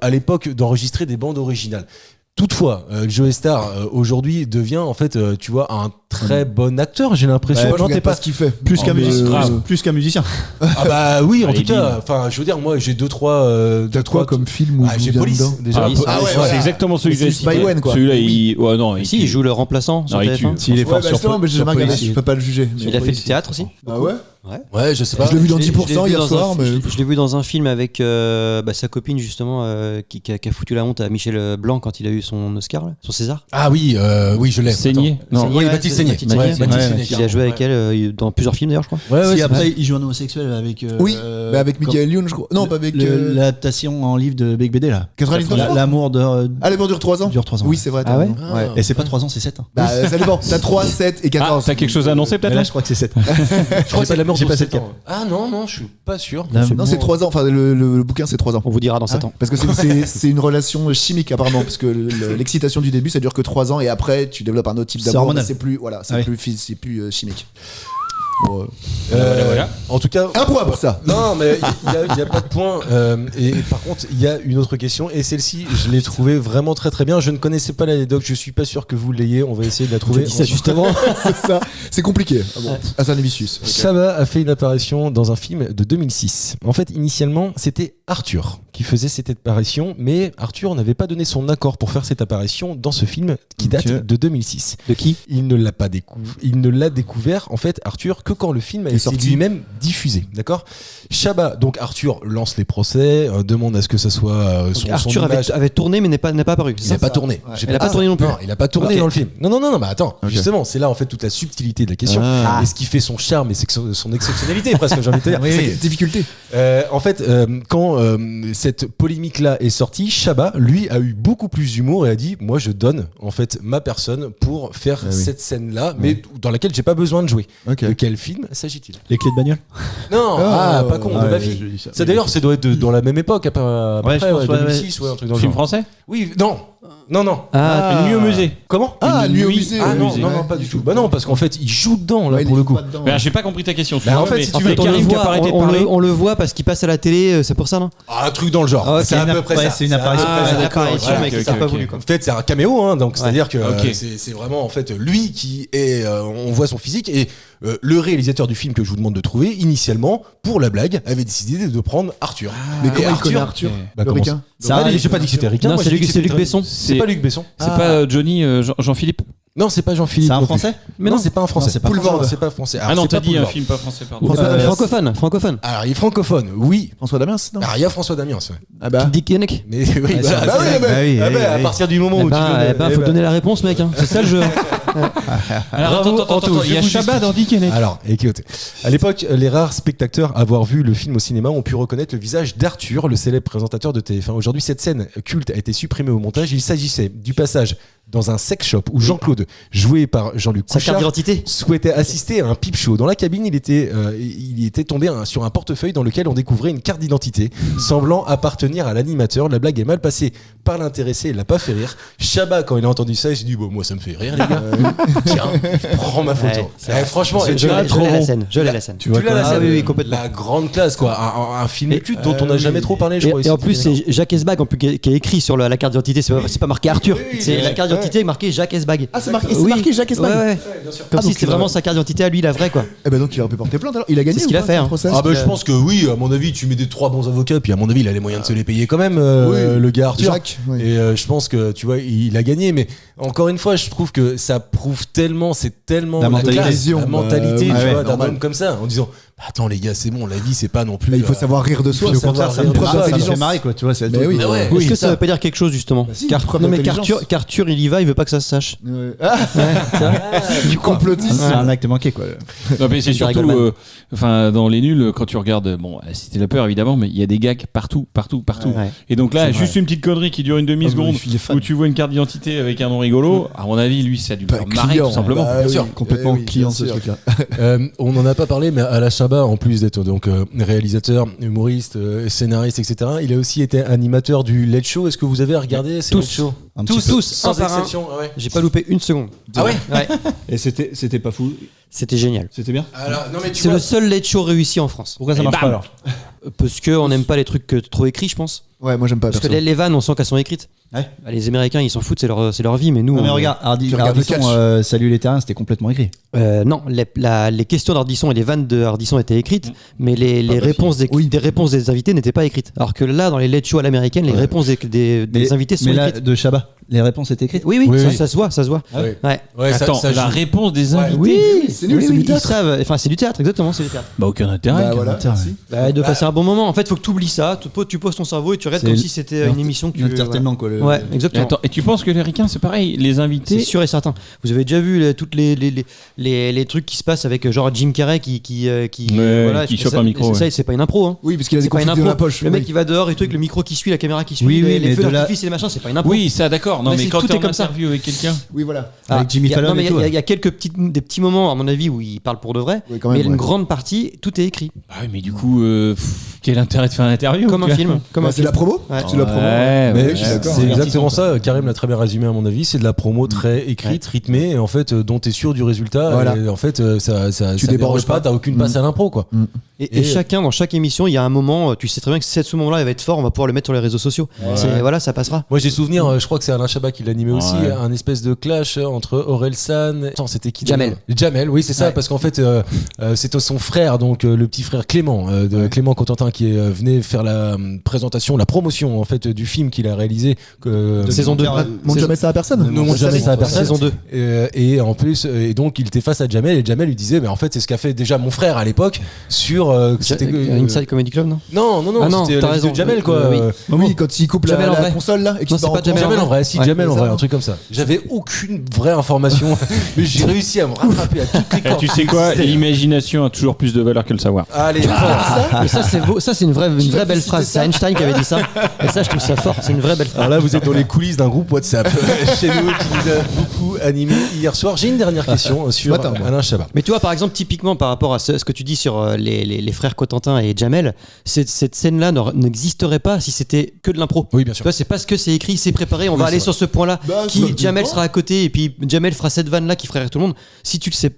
à l'époque d'enregistrer des bandes originales. Toutefois, Joe Star aujourd'hui devient en fait, tu vois, un très bon acteur. J'ai l'impression. Moi, je Non, t'es regarde pas ce qu'il fait. Plus qu'un mais musicien. grave. Plus qu'un musicien. Ah bah oui, en Allez, tout cas. Enfin, je veux dire, moi, j'ai deux trois. T'as quoi comme film où Ah, il j'ai joue bien Police dedans déjà. Ah ouais, c'est exactement celui que Mais j'ai c'est Spy One, quoi. Celui-là, Oui. ouais, non, Si, il joue le remplaçant sur Non, il TF1. tue. S'il est Ouais, fort bah sur justement, mais j'ai jamais regardé, je peux pas le juger. mais- Il a fait du théâtre aussi. Ah ouais Ouais, je sais pas. Je l'ai vu dans Je l'ai 10% vu hier dans soir, un- mais. je l'ai vu dans un film avec sa copine justement qui a foutu la honte à Michel Blanc quand il a eu son Oscar, là, son César. Ah oui, oui, je l'ai. Saigné. Non, Saigné, oui, ouais, Mathilde c'est Saigné. Mathilde Ouais, Saigné. Mathilde Saigné, Il a joué avec elle dans plusieurs films d'ailleurs, je crois. Ouais, ouais, Si c'est après vrai. il joue un homosexuel avec. Oui, mais avec Michael Youn, je crois. Non, pas avec. L'adaptation en livre de Bec BD là. 99. L'amour de. Ah, les dure 3 ans Dure 3 ans. Oui, c'est vrai. t'as Ah ouais raison. Ah. Et c'est pas 3 ans, c'est 7 ans. Bah, ça dépend. T'as 3, 7 et Ah, 14. t'as quelque chose à annoncer Mais peut-être là, là je crois que c'est 7. Je crois que c'est la mort J'ai de passé 7 ans. Ah non, je suis pas sûr. Non, c'est 3 ans. Enfin, le bouquin, c'est 3 ans. On vous dira dans 7 ans. Parce que c'est une relation chimique apparemment, parce que l'excitation du début ça dure que 3 ans et après tu développes un autre type C'est d'amour. hormonal. Mais c'est plus voilà, c'est Ah oui. plus chimique. Bon, Voilà. En tout cas. un point pour ça. Non, mais il y a pas de point. Et par contre, il y a une autre question. Et celle-ci, je l'ai trouvée vraiment très très bien. Je ne connaissais pas l'anecdote. Je suis pas sûr que vous l'ayez. On va essayer de la trouver. Ça justement. C'est ça. C'est compliqué. Ah bon. Asanavicius. Chabat a fait une apparition dans un film de 2006. En fait, initialement, c'était Arthur qui faisait cette apparition, mais Arthur n'avait pas donné son accord pour faire cette apparition dans ce film qui date de 2006. De qui? Il ne l'a pas découvert. Il ne l'a découvert, en fait, Arthur, que quand le film a été sorti. lui-même diffusé. D'accord. Chabat, donc Arthur lance les procès, demande à ce que ça soit son Arthur image. avait tourné mais n'est pas apparu. Il n'a pas tourné. Ouais. J'ai Il a pas tourné non plus. Non, il n'a pas tourné Ok. dans le film. Non, mais attends. Justement, c'est là en fait toute la subtilité de la question. Ah. Et ce qui fait son charme et son exceptionnalité, presque, j'ai envie de te dire. C'est difficulté. En fait, quand cette polémique-là est sortie, Chabat, lui, a eu beaucoup plus d'humour et a dit, moi, je donne en fait ma personne pour faire Ah oui. cette scène-là, mais dans laquelle j'ai pas besoin de jouer. Ok. De quel film s'agit-il? Les clés de bagnole. Non, Ah, pas con, ah de ma ouais, fille. je dis ça. Ça d'ailleurs, ça doit être dans la même époque, après, je pense, ouais, 2006, ouais, un truc dans le Film genre. français? Oui, non, Non. Ah, Nuit au musée. Comment Ah, Une nuit au nuit- musée. Ah non, musée. non, pas du tout. Bah non, parce qu'en fait, il joue dedans là Ouais, pour il le joue coup. pas dedans. Ben, j'ai pas compris ta question. Bah, en fait, mais si en tu veux, fait, on le Karim qui a voit, pas arrêté de parler. on le voit parce qu'il passe à la télé, c'est pour ça, non? Ah, un truc dans le genre. Ah, ok. C'est à peu près Ouais, ça. c'est une apparition. Ah, c'est une d'accord, apparition, voilà, mais ok, qui s'est pas ok. voulu, quoi. En fait, c'est un caméo, hein, donc c'est-à-dire que Ok. c'est vraiment en fait lui qui est. On voit son physique et le réalisateur du film que je vous demande de trouver initialement pour la blague avait décidé de prendre Arthur. Mais Et comment il connaît Arthur Bah, Le comment ricain ça Ah, j'ai pas dit que c'était Ricain. Non, moi, c'est j'ai dit que Luc c'était Besson. C'est pas Luc Besson. C'est pas Johnny Jean-Philippe. Non, c'est pas Jean-Philippe. C'est un non plus. Français? Mais non, c'est pas un français. Non, c'est pas Poulvord, français. c'est pas français. Ah non, c'est t'as pas dit un Poulvord. film pas français, pardon. Francophone. Alors, il est francophone, oui. François Damiens, non Alors, il y a François Damiens, ouais. Ah bah. Dick Henneck. Mais oui, voilà, ça- c'est- bah oui, bah oui, ah oui, bah, à oui. partir du moment Eh où tu ben, veux. faut donner la réponse, mec. C'est ça le jeu. Alors, Bravo, attends, Anto, il je y a vous Chabat explique. dans Dick Henneck. Alors, écoutez. À l'époque, les rares spectateurs à avoir vu le film au cinéma ont pu reconnaître le visage d'Arthur, le célèbre présentateur de TF1. Aujourd'hui, cette scène culte a été supprimée au montage. Il s'agissait du passage dans un sex shop où Jean-Claude, joué par Jean-Luc Sa carte Couchard, d'identité. souhaitait assister à un pipe show. Dans la cabine, il était tombé sur un portefeuille dans lequel on découvrait une carte d'identité semblant appartenir à l'animateur. La blague est mal passée par l'intéressé, il l'a pas fait rire. Chabat, quand il a entendu ça, il s'est dit bon, moi ça me fait rire, les gars. Tiens, je prends ma photo. Ouais, c'est vrai. Franchement, Je l'ai la scène. Je l'ai la scène. tu l'as la Ah scène. oui, oui, complètement. La grande classe, quoi. Un film culte dont on n'a jamais trop parlé, je crois. Et en ici. plus, c'est Jacques Esbag en plus, qui est écrit sur la carte d'identité. C'est pas marqué Arthur. Oui, C'est oui, la carte d'identité est marquée Jacques Esbag. Ah, c'est marqué Jacques Esbag. Ouais. Comme Ah, si donc, c'était vraiment sa carte d'identité à lui, la vraie, quoi. Eh ben donc il aurait pu porter plainte alors. Il a gagné C'est ce ou qu'il a pas, fait, ce hein. procès Ah bah je pense que oui, à mon avis, tu mets des 3 bons avocats, puis à mon avis, il a les moyens de se les payer quand même, Oui. le gars Arthur. Jacques, oui. Et je pense que tu vois, il a gagné, mais encore une fois, je trouve que ça prouve tellement, c'est tellement La mentalité. classe, la mentalité, Bah, tu ouais, vois, d'un normal. homme comme ça, en disant, bah, attends les gars, c'est bon, la vie, c'est pas non plus. Il faut savoir rire de soi. Puis au c'est contraire, savoir ça une me preuve fait- ça me Ça me fait d'intelligence. marrer, quoi, tu vois, c'est le Mais truc. oui. Mais ouais, Est-ce que ça. ça veut pas dire quelque chose, justement? si, Car, preuve non, mais d'intelligence. qu'Arthur, il y va, il veut pas que ça se sache. Du complotisme. C'est un acte manqué, quoi. Non, mais c'est C'est Gary surtout, Goldman. enfin, dans les nuls, quand tu regardes, bon, Cité de la peur évidemment, mais il y a des gags partout. Ouais. Et donc là, C'est juste une petite connerie qui dure une demi-seconde, il est fan. où tu vois une carte d'identité avec un nom rigolo. À mon avis, lui, ça a dû Pas le faire marrer client, tout simplement. bah Bien oui, sûr, complètement oui, client, bien ce sûr. truc-là. On n'en a pas parlé, mais Alain Chabat, en plus d'être donc réalisateur, humoriste, scénariste, etc., il a aussi été animateur du Late Show. Est-ce que vous avez regardé ces Tous. Late Show Un petit peu. Tous, Sans un par un. exception, ah ouais. J'ai pas loupé une seconde. Ah ouais Ouais. Et c'était pas fou. C'était génial. C'était bien. Alors, non, mais tu C'est vois, le seul late show réussi en France. Pourquoi ça Et marche pas bam. alors? Parce qu'on n'aime pas les trucs trop écrits, je pense. Ouais, moi j'aime pas Parce que perso. les vannes, on sent qu'elles sont écrites. Ouais. Bah, les Américains, ils s'en foutent, c'est leur vie, mais nous. Non mais on- regarde, Tu regardes le catch. Salut les terrains, c'était complètement écrit. Non, les questions d'Ardisson et les vannes de Ardisson étaient écrites, mais les bah, réponses oui. des réponses des invités n'étaient pas écrites. Alors que là, dans les late shows à l'américaine, les réponses des invités sont Mais là, écrites. de Chabat, les réponses étaient écrites. Oui, Oui, ça, oui. ça se voit, ça se voit. ouais. Ouais. Ouais, ça- Attends, ça la joue. réponse des invités. Oui, c'est nul, oui, c'est du ils théâtre. savent. Enfin, c'est du théâtre, exactement, c'est du théâtre. Bah, aucun intérêt. Bah voilà, merci. De passer un bon moment. En fait, faut que tu oublies ça. Tu poses ton cerveau et tu regardes C'est comme si c'était une émission que. L'entertainment, quoi. Ouais, Et exactement. attends, et tu penses que les ricains, c'est pareil, les C'est invités. sûr et certain. Vous avez déjà vu toutes les trucs qui se passent avec genre Jim Carrey qui Ouais, qui chope ça, un micro, Ça, ouais. c'est pas une impro. Hein. Oui, parce qu'il a C'est des pas une conflits dans impro. la poche. Le mec oui. qui va dehors et tout avec le micro qui suit, la caméra qui suit, Oui, oui, les mais feux de là- d'artifice et les machins, c'est pas une impro. Oui, ça d'accord. Non, Mais mais c'est- quand tout t'es est en comme ça. interview avec quelqu'un. Oui, voilà. Avec Jimmy il y a- Fallon non, mais et tout, il y a quelques des petits moments à mon avis où il parle pour de vrai, Oui, quand mais même, une ouais. grande partie, tout est écrit, Ah oui, mais du coup, quel intérêt de faire une interview comme un tu vois film. Comme Bah, un c'est film. la promo. Ouais. C'est la promo. Ouais, Mais ouais, je suis d'accord. c'est Ouais. exactement ça. Karim l'a très bien résumé à mon avis. C'est de la promo très écrite, rythmée, et en fait, dont tu es sûr du résultat. Voilà. Et en fait, ça Tu dérange débordes pas. pas. T'as aucune passe à l'impro, quoi. Et Et- chacun, dans chaque émission, il y a un moment, tu sais très bien que ce moment-là, il va être fort, on va pouvoir le mettre sur les réseaux sociaux. Voilà, ça passera. Moi j'ai souvenir, je crois que c'est Alain Chabat qui l'animait aussi, Ouais. un espèce de clash entre Aurel San. Attends, c'était qui Jamel. d'ailleurs Jamel, oui, c'est ça, parce qu'en fait, c'était son frère, donc le petit frère Clément, Clément Contentin, qui venait faire la présentation, la promotion en fait du film qu'il a réalisé. Saison 2. Montre jamais ça à personne. Ne montre jamais ça à personne. Saison 2. Et en plus, et donc il était face à Jamel, et Jamel lui disait, mais en fait, c'est ce qu'a fait déjà mon frère à l'époque sur. C'était Inside Comedy Club, non? non, Ah non, c'était t'as la vie raison. de Jamel, quoi. Oui. Oui, quand il coupe Jamel en la vrai. console là et qu'il Non, se c'est barre pas en courant. Jamel en vrai, si Ouais, Jamel en c'est vrai, ça. un truc comme ça. J'avais aucune vraie information, mais j'ai réussi à me rattraper à toutes les Eh, cordes. tu sais quoi, l'imagination a toujours plus de valeur que le savoir. Allez, Et ça, ça c'est une vraie belle phrase. C'est Einstein qui avait dit ça. Et ça, je trouve ça fort. C'est une vraie belle phrase. Alors là, vous êtes dans les coulisses d'un groupe WhatsApp chez nous qui nous a beaucoup animé hier soir. J'ai une dernière question sur Alain Chabat. Mais tu vois, par exemple, typiquement par rapport à ce que tu dis sur les frères Cotentin et Jamel, cette scène-là n'existerait pas si c'était que de l'impro. Oui, bien sûr. Tu vois, c'est parce que c'est écrit, c'est préparé, on va aller sur ce point-là. Jamel sera à côté et puis Jamel fera cette vanne-là qui ferait rire tout le monde. Si tu le sais,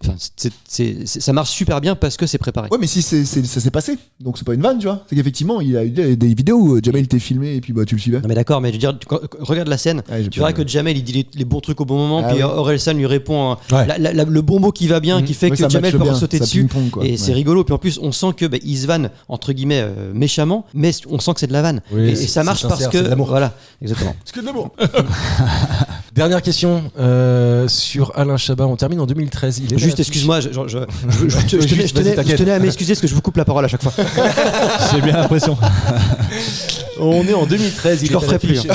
ça marche super bien parce que c'est préparé. Ouais, mais si ça s'est passé, donc c'est pas une vanne, tu vois. C'est qu'effectivement, il y a eu des vidéos où Jamel était filmé et puis tu le suivais. Non mais d'accord, mais je veux dire, regarde la scène, tu verras que Jamel il dit les bons trucs au bon moment, puis Orelsan lui répond le bon mot qui va bien, qui fait que Jamel peut sauter dessus. Et c'est rigolo. Puis en plus, on sent que il se vanne entre guillemets méchamment, mais on sent que c'est de la vanne. Oui, et ça marche parce que voilà, exactement. C'est que de l'amour. Dernière question sur Alain Chabat. On termine en 2013. Juste, excuse-moi, je tenais à m'excuser parce que je vous coupe la parole à chaque fois. J'ai bien l'impression. On est en 2013. Je le referai plus.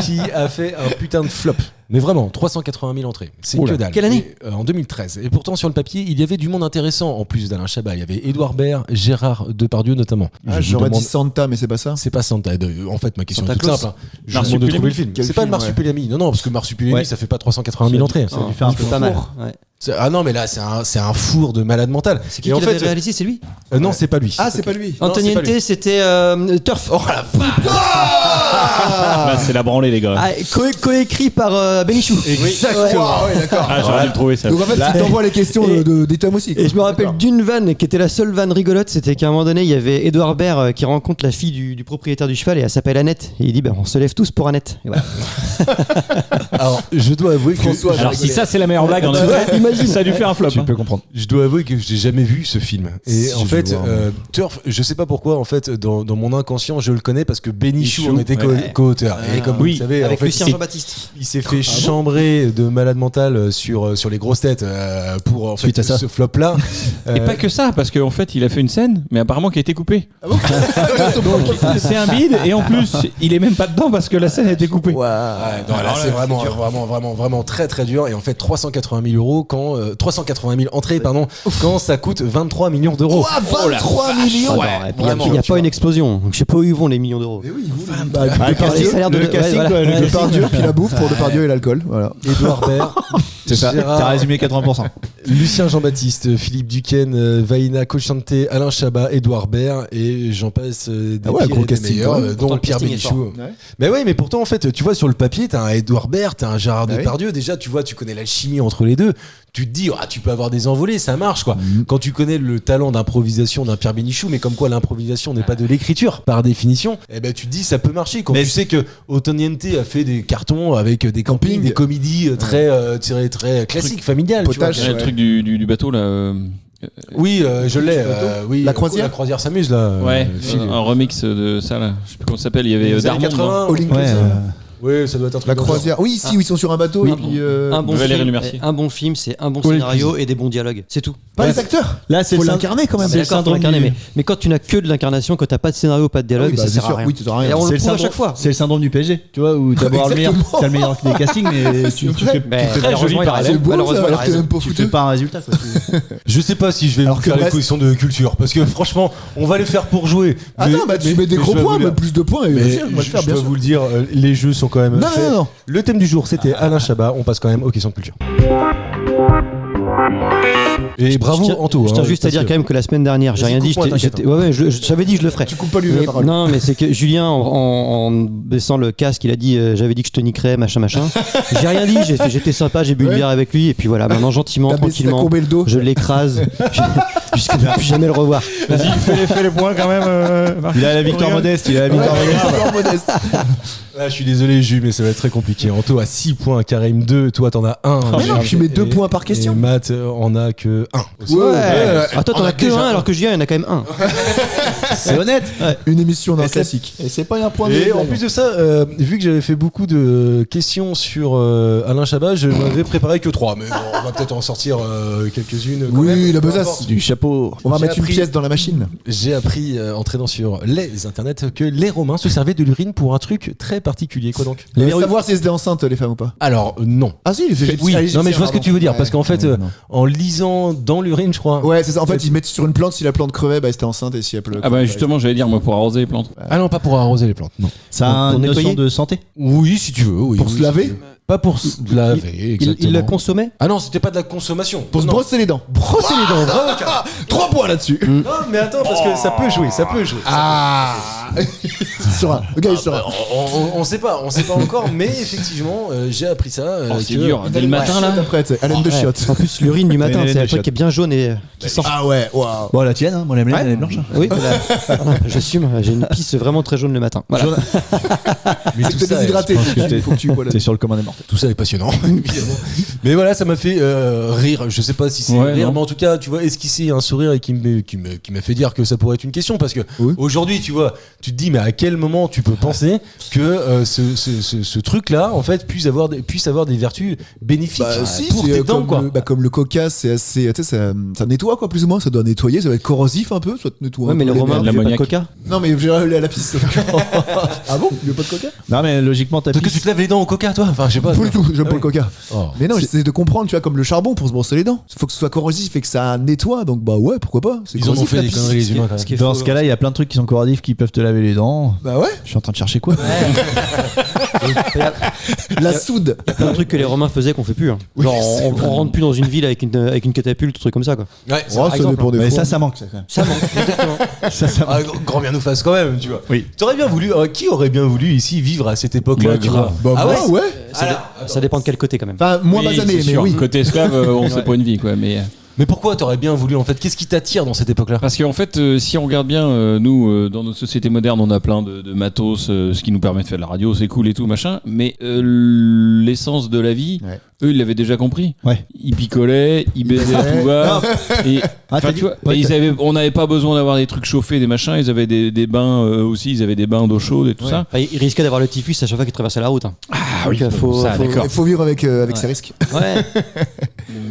Qui a fait un putain de flop. Mais vraiment, 380 000 entrées. C'est que dalle. Quelle année ? En 2013. Et pourtant, sur le papier, il y avait du monde intéressant. En plus d'Alain Chabat, il y avait Édouard Baird, Gérard Depardieu notamment. J'aurais dit Santa, mais c'est pas ça. C'est pas Santa. En fait, ma question Santa est toute Claus. simple. Je vous demande de trouver le film. C'est pas le Marsupilami. Non, parce que Marsupilami, ça fait pas 380 000 entrées. Ça a dû faire un peu pas mal. Ah non, mais là, c'est un four de malade mental. C'est qui l'avait réalisé, c'est lui ? Non, c'est pas lui. Ah, c'est pas lui. Antoniente, c'était Turf. Oh la vache. C'est la branlée, les gars. Coécrit par Benichou. Exactement. Ouais, d'accord. J'aurais dû le trouver ça. Donc en fait, tu t'envoies les questions des tomes aussi. Et je me rappelle d'une vanne qui était la seule vanne rigolote, c'était qu'à un moment donné, il y avait Édouard Baird qui rencontre la fille du propriétaire du cheval et elle s'appelle Annette. Et il dit on se lève tous pour Annette. Et voilà. Alors, je dois avouer que François, Alors si ça c'est la meilleure blague, en effet, imagine. ça a dû faire un flop. Tu peux comprendre. je dois avouer que j'ai jamais vu ce film. Et Si, en je fait, vois. Turf, je sais pas pourquoi, en fait, dans mon inconscient, je le connais parce que Benichou Benichou, en était co-auteur. Et comme vous le savez, Avec en fait, Lucien Jean-Baptiste. il s'est fait chambrer de malade mental sur les grosses têtes pour en Suite fait, à ça. ce flop-là. Et pas que ça, parce qu'en fait il a fait une scène, mais apparemment qui a été coupée. Donc c'est un bide, et en plus il est même pas dedans parce que la scène a été coupée. Ouais, non, là, c'est vraiment très très dur. Et en fait, 380 000 euros quand 380 000 entrées, pardon, quand ça coûte 23 millions d'euros. 23 millions. Il n'y a pas une explosion. Donc je sais pas où ils vont les millions d'euros. Les salaires de Depardieu, puis la bouffe pour Depardieu et l'alcool. Voilà. Édouard Baird, C'est ça. Gérard- T'as résumé 80%. Lucien Jean-Baptiste, Philippe Duquesne, Vaina Cochante, Alain Chabat, Édouard Baird et j'en passe des Ah ouais, pires gros et des casting, meilleurs, quand même. dont Pourtant, le Pierre casting est fort. Bénichou. Ouais. Mais oui, mais pourtant en fait, tu vois sur le papier, t'as un Édouard Baird, t'as un Gérard Ah oui. Depardieu. Déjà, tu vois, tu connais l'alchimie entre les deux. Tu te dis, tu peux avoir des envolées, ça marche quoi. Quand tu connais le talent d'improvisation d'un Pierre Bénichou, mais comme quoi l'improvisation n'est pas de l'écriture par définition, eh ben tu te dis ça peut marcher. Quand tu sais que Otoniente a fait des cartons avec des campings, des comédies très classiques, familiales. Tu vois. Potage. Il y a le truc du bateau là. Oui, je l'ai. Oui, La croisière. La croisière s'amuse là. Ouais, film. un remix de ça là. Je sais plus comment ça s'appelle. Il y avait Les années Darmon. 80. All inclusive. Oui, ça doit être un truc. La comme ça. croisière. Oui, si, où ils sont sur un bateau. Oui. Et puis, Un bon Valérie film, Lemercier. un bon film, c'est un bon Oui, scénario et des bons dialogues. C'est tout. pas les acteurs. Là, c'est Faut le l'incarner quand même. C'est d'accord, faut l'incarner, mais quand tu n'as que de l'incarnation, quand t'as pas de scénario, pas de dialogue, Oui, bah, ça bien sert sûr. à rien. Oui, tu t'en rien. Et on C'est le le prouve à syndrome- chaque fois. C'est le syndrome du PSG, tu vois, où t'as beau avoir le meilleur, Exactement. t'as le meilleur des castings, mais tu fais Malheureusement, il a raison. C'est beau, Malheureusement, il a alors que t'es raison. même pas tu foutu. fais pas un résultat. Quoi. Je sais pas si je vais Alors vous que faire les Brest- positions de culture parce que franchement, on va les faire pour jouer. Attends, bah tu mets des gros je dois points, vous mais le- plus de points. Et Mais vas-y, on va le je faire, bien dois sûr. vous le dire, les jeux sont quand même Non, faits. non, non. Le thème du jour, c'était Alain Chabat. On passe quand même aux questions de culture. Et bravo Anto. Je tiens juste à dire quand même que la semaine dernière, j'ai Vas-y, rien dit. coupe-moi, t'inquiète. Ouais, j'avais dit que je le ferais. Tu coupes pas lui Mais- la parole. non, mais c'est que Julien, en baissant le casque, il a dit j'avais dit que je te niquerais, machin. J'ai rien dit, j'étais sympa, j'ai bu une Ouais. bière avec lui, et puis voilà, maintenant gentiment, T'as tranquillement, courbé le dos. je l'écrase jusqu'à ne plus jamais le revoir. Vas-y, fais les points quand même. Il a la victoire modeste, il a la victoire modeste. Ah, je suis désolé Jules, mais ça va être très compliqué. Anto a 6 points, Karim 2, toi t'en as 1. Mais non, tu mets 2 points par question. Et Matt en a que 1. Ouais. ouais. Attends, t'en On a as que déjà un, un. alors que Julien, il en a quand même un. C'est honnête. Une émission d'un classique. Et c'est pas un point de. Et en plus de ça, vu que j'avais fait beaucoup de questions sur Alain Chabat, je m'avais préparé que 3. Mais bon, on va peut-être en sortir quelques-unes. Quand même. La besace. Du chapeau. On va J'ai mettre une appris- pièce dans la machine. J'ai appris en traînant sur les internets que les Romains se servaient de l'urine pour un truc très particulier. Quoi donc? On va savoir si elles étaient enceintes, les femmes ou pas. Alors, non. Ah si, Oui, non mais je vois ce que tu veux dire, parce qu'en fait, non. en lisant dans l'urine, je crois. Ouais, c'est ça. En fait, ils mettent sur une plante, si la plante crevait, bah, elle était enceinte, et si elle pleut. Ah bah justement, j'allais dire, moi, pour arroser les plantes. Ah non, pas pour arroser les plantes, non. Ça a une notion de santé. Oui, si tu veux. Oui, Pour oui, se si laver tu veux. Pas pour se laver, exactement. Il la consommait. Ah non, c'était pas de la consommation. Pour se Non. brosser les dents. Brosser les dents, bravo, Karim. 3 points là-dessus. Non, mais attends, parce que ça peut jouer, ça peut jouer. Ah. Il sera. Le gars, il sera. On sait pas encore, mais effectivement, j'ai appris ça. C'est dur. Dès le matin, là. Après, tu sais, Haleine de chiottes. En plus, l'urine du matin, Une c'est laine un de truc qui est bien jaune et qui sort. Ah ouais, waouh. Bon, la tienne, moi la mienne, elle est blanche. Oui, voilà. J'assume. J'ai une pisse vraiment très jaune le matin. Voilà. Mais C'est peut-être déshydraté. Faut que tu bois T'es sur le commun des mortels. Tout ça est passionnant, évidemment. Mais voilà, ça m'a fait rire. Je sais pas si c'est Ouais, rire, non. mais en tout cas, tu vois, esquisser un sourire et qui m'a fait dire que ça pourrait être une question. Parce que Oui. aujourd'hui, tu vois, tu te dis, mais à quel moment tu peux penser que ce truc-là, en fait, puisse avoir des vertus bénéfiques Bah si, pour c'est tes dents, quoi. comme le coca, c'est assez, tu sais, ça nettoie quoi plus ou moins, ça doit nettoyer, ça va être corrosif un peu, soit nettoie. Ouais, un mais peu les Romains, merdes. ils buvaient pas de l'ammoniac. coca. Non mais j'ai la piste. Ah bon, il veut pas de coca? Non, mais logiquement, t'as Parce que tu te laves les dents au coca, toi. Enfin, je sais pas. Pas du tout, j'aime Ah pas oui. le coca. Oh. Mais non, j'essaie de comprendre, tu vois, comme le charbon pour se brosser les dents. Il faut que ce soit corrosif et que ça nettoie, donc bah ouais, pourquoi pas. C'est Ils en ont corrosif, fait la des piste. conneries, les humains, quand Ce même. qui est Dans faux, ce cas-là, il y a plein de trucs qui sont corrosifs qui peuvent te laver les dents. Bah ouais, Je suis en train de chercher quoi. la soude. Il y a plein de trucs que les Romains faisaient qu'on fait plus. Hein. Genre, on rentre plus dans une ville avec une catapulte, un truc comme ça, quoi. Ouais, Oh, ça dépend des Mais fois. ça manque, ça quand même. Ça manque, exactement. Ça Ah, grand bien nous fasse quand même, tu vois. Oui. T'aurais bien voulu, qui aurait bien voulu ici vivre à cette époque-là, Ouais, tu grave. vois? Bah Ah moi, ouais. Ça dépend de quel côté, quand même. Enfin, moins Oui, basané, c'est mais sûr. oui. Côté esclave, on sait pas une vie, quoi. Mais Mais pourquoi t'aurais bien voulu, en fait? Qu'est-ce qui t'attire dans cette époque-là? parce qu'en fait, si on regarde bien, nous, dans nos sociétés modernes, on a plein de matos, ce qui nous permet de faire de la radio, c'est cool et tout, machin. Mais l'essence de la vie, Ouais. eux, ils l'avaient déjà compris. Ouais. Ils picolaient, ils baisaient à tout va. Et, Ah, enfin, t'as tu dit- vois, ouais, et on n'avait pas besoin d'avoir des trucs chauffés, des machins. Ils avaient des bains aussi, ils avaient des bains d'eau chaude et tout ça. Enfin, il risquait d'avoir le typhus à chaque fois qu'il traversait la route. Hein. Ah oui, faut, ça, faut- d'accord. Il faut vivre avec ces risques. Ouais.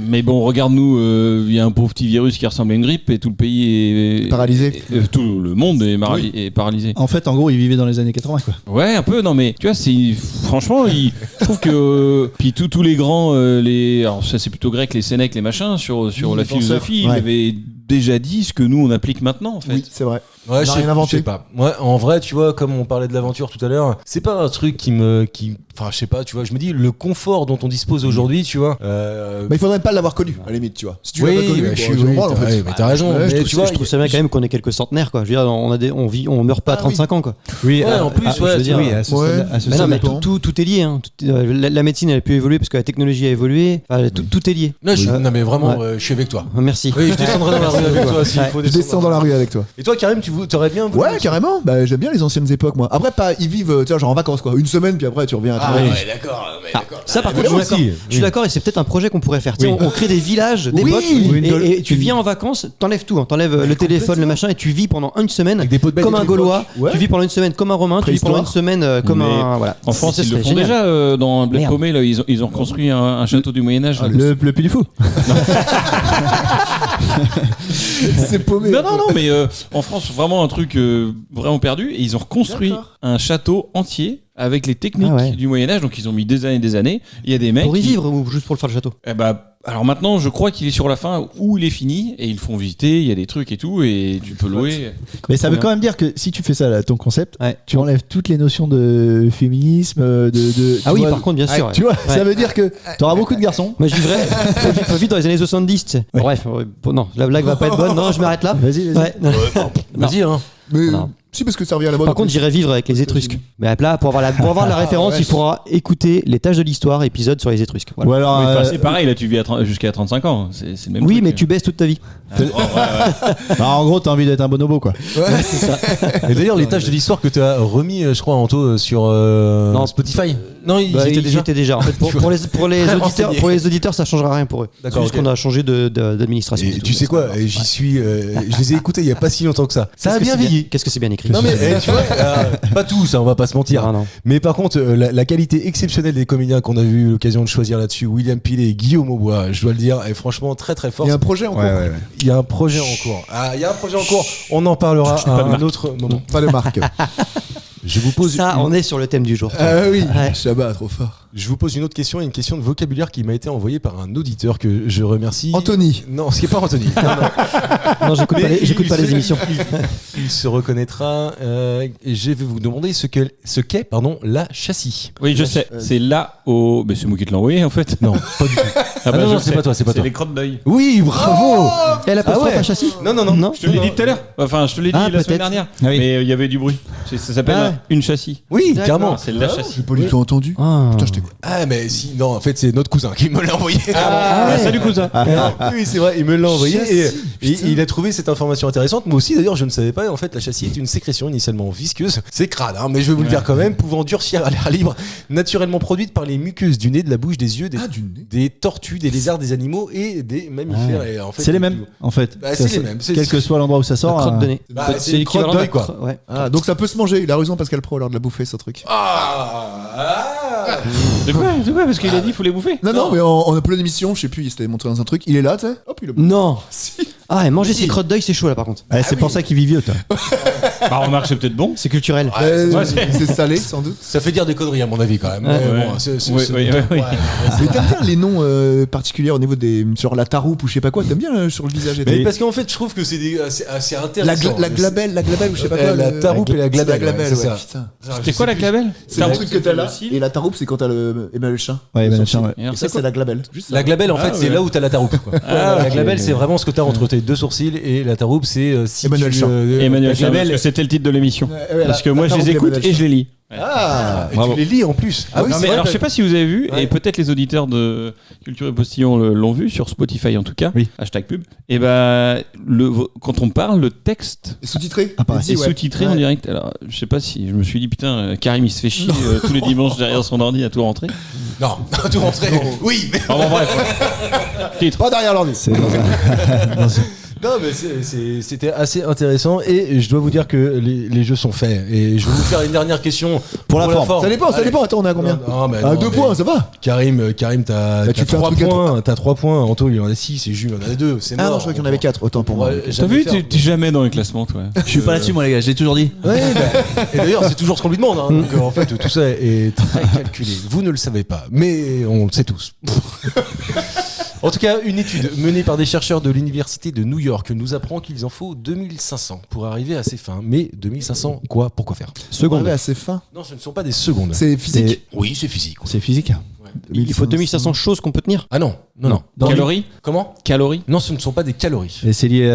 Mais bon, regarde-nous, il y a un pauvre petit virus qui ressemble à une grippe et tout le pays est Paralysé. tout le monde est paralysé. En fait, en gros, il vivait dans les années 80, quoi. Ouais, un peu. Non, mais tu vois, franchement, je trouve que puis tous les grands, alors ça c'est plutôt grec, les Sénèques, les machins sur Oui, la les philosophie, penseurs. ils avaient déjà dit ce que nous on applique maintenant en fait. Oui, c'est vrai. Ouais, On je a sais, rien inventé. je sais pas. Ouais, en vrai, tu vois, comme on parlait de l'aventure tout à l'heure, c'est pas un truc enfin, je sais pas, tu vois, je me dis, le confort dont on dispose aujourd'hui, tu vois. Mais il faudrait pas l'avoir connu, à la limite, tu vois. Si tu l'as pas Oui, connu, bah, bon, je suis, je oui, comprends, en fait. mais t'as raison. Ouais, mais je trouve tu ça- vois, Je trouve ça bien quand même qu'on est quelques centenaires, quoi. Je veux dire, on meurt pas à Ah oui. 35 ans, quoi. Oui, Ouais, en plus, ouais, je veux dire, tu oui, à ce Ouais. stade- à ce Mais non, stade- mais dépend. tout est lié. Hein. La médecine, elle a pu évoluer parce que la technologie a évolué. Enfin, tout est lié. non, non, mais vraiment, Ouais. je suis avec toi. Merci. Oui, je descendrai dans la rue avec toi s'il Ouais. faut Je descends dans la rue avec toi. Et toi, Karim, t'aurais bien voulu Ouais, carrément. Bah, j'aime bien les anciennes époques, moi. Après, pas, ils vivent, tu vois, genre en vacances, quoi. Une semaine, puis après, tu reviens à Ah, travailler. ouais, d'accord. Ça, par mais contre, je suis aussi, d'accord. Je suis d'accord, et c'est peut-être un projet qu'on pourrait faire. Tu sais, on crée des villages d'époque, et tu viens en vacances, t'enlèves tout, hein. T'enlèves le téléphone, le machin, et tu vis pendant une semaine Avec des pots de bêtes comme et un tout. Gaulois. Ouais. Tu vis pendant une semaine comme un Romain. Tu vis pendant une semaine comme Mais un. Voilà. En France, Ce ils le serait font génial. déjà dans Bled Merde. Paumé, là, ils ont reconstruit un château du Moyen Âge. là. Le Puy du Fou. C'est paumé. Non, non, non, mais en France, vraiment un truc vraiment perdu. Et ils ont reconstruit un château entier avec les techniques Ah ouais. du Moyen-Âge. Donc, ils ont mis des années et des années. Il y a des mecs. Pour y qui- vivre ou juste pour le faire le château. Eh bah, alors maintenant, je crois qu'il est sur la fin où il est fini. Et ils le font visiter. Il y a des trucs et tout. Et tu peux louer. Mais ça veut Trop quand même dire que si tu fais ça, là, ton concept, Ouais. tu enlèves toutes les notions de féminisme, Ah tu oui, vois, par contre, bien sûr. ouais. Tu vois, Ouais. ça veut dire que t'auras beaucoup de garçons. Moi, je vivrais. Faut vivre dans les années 70. Tu sais. Bref, bon, non, la blague va pas être bonne. Non, je m'arrête là. Vas-y, vas-y. Ouais. Non. Vas-y, hein. Mais Non. Si, parce que ça revient à la mode. Par contre, j'irai vivre avec les Étrusques. Mais là, pour avoir la référence, il faudra écouter Les Tâches de l'Histoire, épisode sur les Étrusques. Voilà. Ou alors, c'est pareil, là tu vis jusqu'à 35 ans. C'est le même oui, truc. mais tu baisses toute ta vie. en gros, t'as envie d'être un bonobo, quoi. Ouais, c'est ça. Et d'ailleurs, les tâches de l'histoire que tu as remis, je crois, Anto, sur Spotify. Non, ils étaient déjà. En fait, pour les auditeurs, ça changera rien pour eux. D'accord. C'est juste qu'on a changé d'administration. Et tu sais quoi, j'y suis. Je les ai écoutés il y a pas si longtemps que ça. Ça a bien vieilli. Qu'est-ce que c'est bien écrit? Non mais tu vois, pas tous, on va pas se mentir. Ah, non. Mais par contre, la qualité exceptionnelle des comédiens qu'on a eu l'occasion de choisir là-dessus, William Pilet et Guillaume Aubois, je dois le dire, est franchement très très fort. Il y a un projet en cours. Il y a un projet en cours. Il y a un projet en cours. On en parlera à un autre moment. Pas de marque. Je vous pose on est sur le thème du jour. Ah oui, Ouais. Chabat, trop fort. Je vous pose une autre question, une question de vocabulaire qui m'a été envoyée par un auditeur que je remercie. Anthony. Non, ce qui n'est pas Anthony. Non, j'écoute pas les émissions. Il se reconnaîtra. Et je vais vous demander ce qu'est la châssis. Oui, je sais. C'est là au. Mais c'est moi qui te l'ai envoyé en fait. Non, pas du tout. Non, c'est pas toi, c'est pas toi. C'est les crottes d'œil. Oui, bravo. Elle a pas un châssis? Non. Je te l'ai dit tout à l'heure. Enfin, je te l'ai dit la peut-être. semaine dernière. Ah oui. Mais il y avait du bruit. Ça s'appelle une châssis. Oui, D'accord. carrément. C'est la châssis. J'ai pas du tout entendu. Putain, je t'écoute. Ah, mais si, non, en fait, c'est notre cousin qui me l'a envoyé. Salut cousin. Oui, c'est vrai, il me l'a envoyé et Putain. il a trouvé cette information intéressante. Moi aussi, d'ailleurs, je ne savais pas. En fait, la châssis est une sécrétion initialement visqueuse. C'est crade, hein, mais je vais vous le dire quand même, pouvant durcir à l'air libre, naturellement produite par les muqueuses du nez, de la bouche, des yeux, des tortues, des lézards, des animaux et des mammifères. Et en fait, C'est les mêmes, en fait. Bah, c'est les mêmes. Quel que soit l'endroit où ça sort. La crotte de nez. Bah, C'est c'est l'équivalent crotte de d'œil, quoi. Ouais. Ah, donc ça peut se manger. Il a raison, Pascal Pro, lors de la bouffer, ce truc. De quoi Parce qu'il a dit qu'il faut les bouffer. Non, mais on a plein d'émissions, je sais plus, il s'était montré dans un truc. Il est là, tu sais. Hop, il a Non. Si. Ah, et manger ses crottes d'œil, c'est chaud là par contre. C'est pour ça qu'il vit vieux, toi. Bah, remarque, c'est peut-être bon. C'est culturel. C'est salé, sans doute. Ça fait dire des conneries à mon avis quand même. Ouais. Mais bon, Oui. Mais t'aimes bien les noms particuliers au niveau des. Genre la taroupe ou je sais pas quoi, t'aimes bien sur le visage et Mais tout. parce qu'en fait, je trouve que c'est assez La intéressant. glabelle ou je sais pas quoi. La taroupe et la glabelle. La glabelle, c'est ouais, ça. putain. C'est quoi la glabelle? C'est un truc que t'as là. Et la taroupe, c'est quand t'as le Emmanuel Chin. Ouais, Emmanuel Chin, ouais. Et alors, Et ça, c'est la glabelle. Juste ça. La glabelle, en fait, c'est là où t'as la taroupe. quoi. La glabelle, c'est vraiment ce que t'as entre tes deux sourcils et la taroupe, c'est si Emmanuel tu, Chin. Emmanuel la Chin, parce glabelle. que c'était le titre de l'émission. Ouais, Parce que moi, je taroupe les écoute Emmanuel et je les lis. Ah, et Bravo. tu les lis en plus. Ah oui, Non, c'est mais vrai alors, que- je sais pas si vous avez vu, Ouais. et peut-être les auditeurs de Culture et Postillon l'ont vu, sur Spotify en tout cas, Oui. #pub, et quand on parle, le texte Et sous-titré. est sous-titré en direct. Alors, je sais pas si je me suis dit, putain, Karim il se fait chier tous les dimanches derrière son ordi à tout rentrer. Non, tout rentrer. Oui, mais. Enfin, bon, bref. Titre. Pas derrière l'ordi. C'est dans un- Non, mais c'était assez intéressant et je dois vous dire que les jeux sont faits. Et je vais vous faire une dernière question Pour la forme. Ça dépend. Attends, on est à combien? Non, mais À non, 2 mais- points, ça va. Karim, t'as tu fais un 3 truc à points. T'as 3 points. Anto, il en a 6 et Jules, il en a 2. C'est Ah mort. non, je crois qu'il y en avait 4. Autant pour moi. T'as vu, t'es jamais dans les classements, toi. Je suis pas là-dessus, moi, les gars, je l'ai toujours dit. Ouais, et d'ailleurs, c'est toujours ce qu'on lui demande. Hein. Donc, en fait, tout ça est très calculé. Vous ne le savez pas, mais on le sait tous. En tout cas, une étude menée par des chercheurs de l'université de New York nous apprend qu'il en faut 2500 pour arriver à ses fins. Mais 2500, quoi? Pourquoi faire? Seconde. Assez fin. Non, ce ne sont pas des secondes. C'est physique. Oui, c'est physique. C'est physique. Il faut 2500 choses qu'on peut tenir. Ah non. Dans Calories. Comment? Calories. Non, ce ne sont pas des calories. Et c'est lié.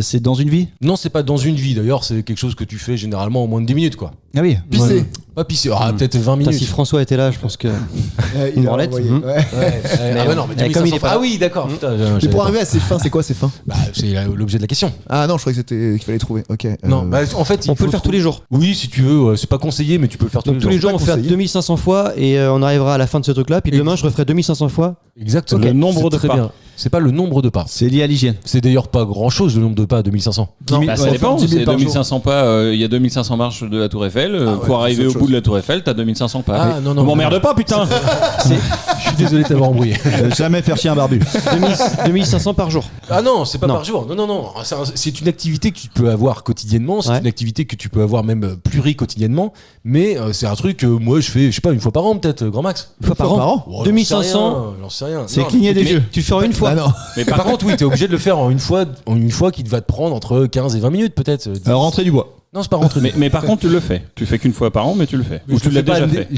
C'est dans une vie? Non, c'est pas dans une vie. D'ailleurs, c'est quelque chose que tu fais généralement en moins de 10 minutes, quoi. Ah oui. Pisser. Pas pisser. Ah, peut-être 20 Putain, minutes. si François était là, je pense que. Il a branlette. envoyé, Mhm. ouais. Ah bah non, mais comme il est 2500 pas- Ah oui, d'accord. Putain, Mais j'avais pour pas- arriver à ses fins, c'est quoi ses fins? Bah, c'est l'objet de la question. Ah non, je croyais que c'était qu'il fallait trouver. Ok. Non, bah, en fait, On peut le faire tous les jours. Oui, si tu veux. C'est pas conseillé, mais tu peux le faire tous Donc tous les jours, on pas fait conseillé. 2500 fois et on arrivera à la fin de ce truc-là. Puis demain, je referai 2500 fois. Exactement. Le nombre de très pas. bien. C'est pas le nombre de pas. C'est lié à l'hygiène. C'est d'ailleurs pas grand chose le nombre de pas, 2500. Bah, ça dépend, 10 000 c'est par jour. 2500 pas, il y y a 2500 marches de la Tour Eiffel. Pour arriver au bout de la Tour Eiffel, t'as 2500 pas. Ah, non, Ne m'emmerde pas, putain. Je suis désolé de t'avoir embrouillé. Jamais faire chier un barbu. 2500 par jour. Ah non, c'est pas Non. par jour. Non. C'est une activité que tu peux avoir quotidiennement. C'est Ouais. une activité que tu peux avoir même pluri-quotidiennement. Mais c'est un truc que moi je fais, je sais pas, une fois par an peut-être, grand max. Une fois par an. Oh, 2500. J'en sais rien. C'est Non. cligner des Mais yeux. tu le feras une fois. Ah non. Mais Par contre, oui, t'es obligé de le faire en une fois qui va te prendre entre 15 et 20 minutes peut-être. Rentrer du bois. Non, c'est pas rentré. Mais par contre, tu le fais. Tu fais qu'une fois par an, mais tu le fais. Mais Ou tu l'as déjà fait.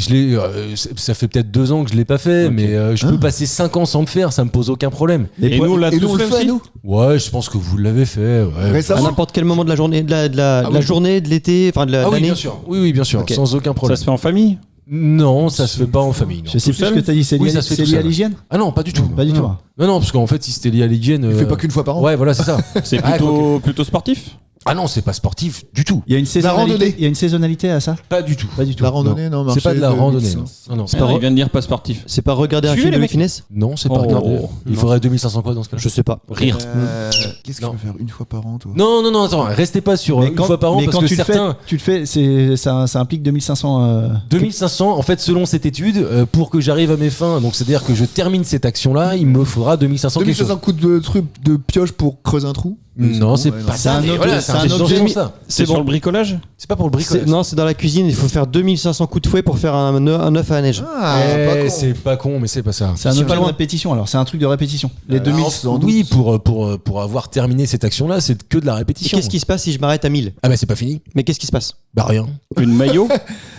Ça fait peut-être 2 ans que je l'ai pas fait, Okay. mais je peux passer 5 ans sans le faire, ça me pose aucun problème. Et nous, on l'a tous fait aussi. Ouais, je pense que vous l'avez fait. Ouais. Récemment. À n'importe quel moment de la journée, de la journée, de l'été, enfin de Ah oui, l'année. bien sûr. Oui, bien sûr, Okay. sans aucun problème. Ça se fait en famille? Non, ça se fait pas en famille. Non. Je sais plus ce que t'as dit, c'est Oui, lié, ça se fait c'est tout lié à seul. l'hygiène? Ah non, pas du tout. Pas du tout. Non, parce qu'en fait, si c'était lié à l'hygiène. Il fait pas qu'une fois par an. Ouais, voilà, c'est ça. C'est Ah, plutôt sportif? Ah non, c'est pas sportif du tout. Il y a une randonnée. saisonnalité. Il y a une saisonnalité à ça? Pas du tout. Pas du tout. La randonnée, non, C'est pas de la marcher randonnée. 2500. Non, non. Il vient de dire pas sportif. C'est pas regarder un Suivez film les de mecs. Finesse? Non, c'est pas Oh. regarder. Il faudrait 2500 quoi dans ce cas-là? Je sais pas. Rire. Qu'est-ce qu'il Non. faut faire une fois par an, toi? Non, attends, restez pas sur une fois par an mais parce quand que tu certains. tu le fais, ça implique 2500. 2500, en fait, selon cette étude, pour que j'arrive à mes fins, donc c'est-à-dire que je termine cette action-là, il me faudra 2500 quelque chose. 2500 coups de truc de pioche pour creuser un trou? Non, c'est ouais, pas non. ça. C'est un mais objet- voilà, c'est c'est un un objet- objet ça. C'est sur le bricolage? C'est pas pour le bricolage. Non, c'est dans la cuisine, il faut faire 2500 coups de fouet pour faire un œuf à la neige. Ah, pas con. C'est pas con, mais c'est pas ça. C'est un Si, objet pas de loin. répétition alors, c'est un truc de répétition. Les 2100. Oui, pour avoir terminé cette action-là, c'est que de la Et répétition. qu'est-ce qui se passe si je m'arrête à 1000? Ah bah c'est pas fini. Mais qu'est-ce qui se passe? Bah rien. Une maillot?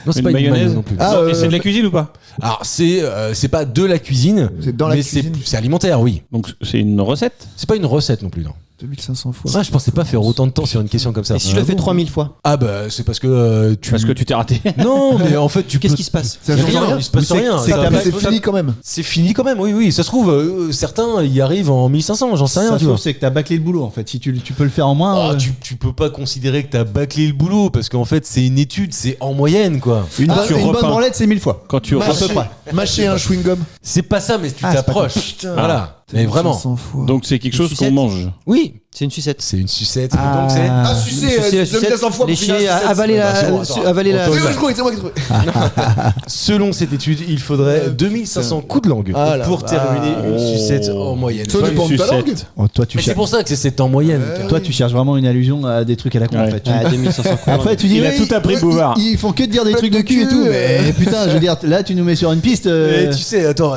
Non, c'est Une pas une mayonnaise mayonnaise non plus. Ah, Non, et c'est de la cuisine ou pas? Alors c'est pas de la cuisine, C'est dans la mais cuisine. c'est alimentaire, oui. Donc c'est une recette? C'est pas une recette non plus, non. 2500 fois. Ah, je pensais pas faire autant de temps sur une question comme ça. Et si je le fais 3000 fois? Ah bah c'est parce que tu. Parce que tu t'es raté. Non, mais en fait tu. Qu'est-ce peux- qui se passe? Ça change Rien, rien. il se passe Mais rien. c'est- Ça- C'est fini quand même. C'est fini quand même, oui. Ça se trouve, certains y arrivent en 1500, j'en sais rien, Ça tu se vois. trouve, c'est que t'as bâclé le boulot en fait. Si tu peux le faire en moins. Ah, tu peux pas considérer que t'as bâclé le boulot parce qu'en fait c'est une étude, c'est en moyenne quoi. Une tu bonne repeins. branlette, c'est 1000 fois. Quand tu Mâcher- refais pas. Mâcher un chewing-gum. C'est pas ça, mais tu Ah, c'est pas t'approches. Voilà. Mais vraiment. 500 fois. Donc c'est quelque chose qu'on sucette. mange. Oui, C'est une sucette. c'est une sucette. Ah. Donc c'est. Ah, sucer, Sucer la sucette, 2500 fois pour finir lécher, la sucette. avaler Bah, c'est bon, la. attends. Avaler la. C'est moi qui ai trouvé, c'est moi qui ai trouvé. Selon cette étude, il faudrait 2500 coups de langue Ah la pour terminer une vache. sucette en moyenne. Ça dépend de ta Sucette. langue. Oh, toi, tu Mais c'est cherches. pour ça que c'est en moyenne. Toi, tu cherches vraiment une allusion à des trucs à la con en Ouais. fait. Ah, 2500 coups. Après, tu dis. Il a oui, tout appris, Bouvard. Ils font que de dire des trucs de cul et tout. Mais putain, je veux dire, là, tu nous mets sur une piste. Et tu sais, attends,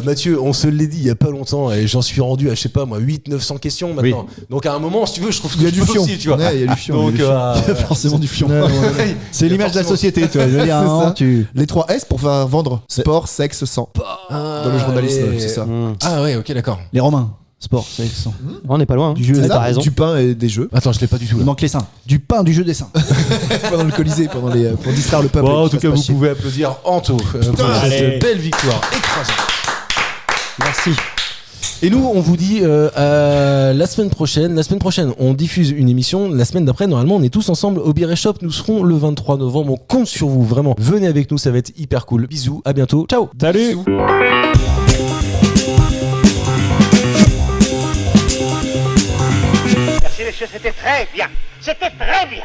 Mathieu, on se l'est dit il y a pas longtemps et j'en suis rendu à, je sais pas moi, 800-900 questions maintenant. Donc à un moment, si tu veux, je trouve que Il y a je du peux fion. aussi, tu vois. Ouais, il y a du fion. Donc, il y a du fion. Il y a forcément du fion. Ouais, ouais. C'est l'image de la société, tu vois. Je veux dire, C'est hein, ça. tu. Les 3 S pour faire vendre sport, sexe, sang. Dans le journalisme, c'est ça. Ah ouais, ok, d'accord. Les Romains, sport, sexe, sang. On n'est pas loin. Du jeu, C'est T'as ça, raison. du pain et des jeux. Attends, je l'ai pas du tout Il là. manque les seins. Du pain, du jeu des seins. Pendant le Colisée, pour distraire le peuple. Bon, en qui tout fasse cas, pas vous chier. pouvez applaudir Anto pour allez. cette belle victoire écrasante. Merci. Et nous, on vous dit à la semaine prochaine. La semaine prochaine, on diffuse une émission. La semaine d'après, normalement, on est tous ensemble au Beer Shop. Nous serons le 23 novembre. On compte sur vous, vraiment. Venez avec nous, ça va être hyper cool. Bisous, à bientôt. Ciao. Salut. Merci messieurs, c'était très bien. C'était très bien.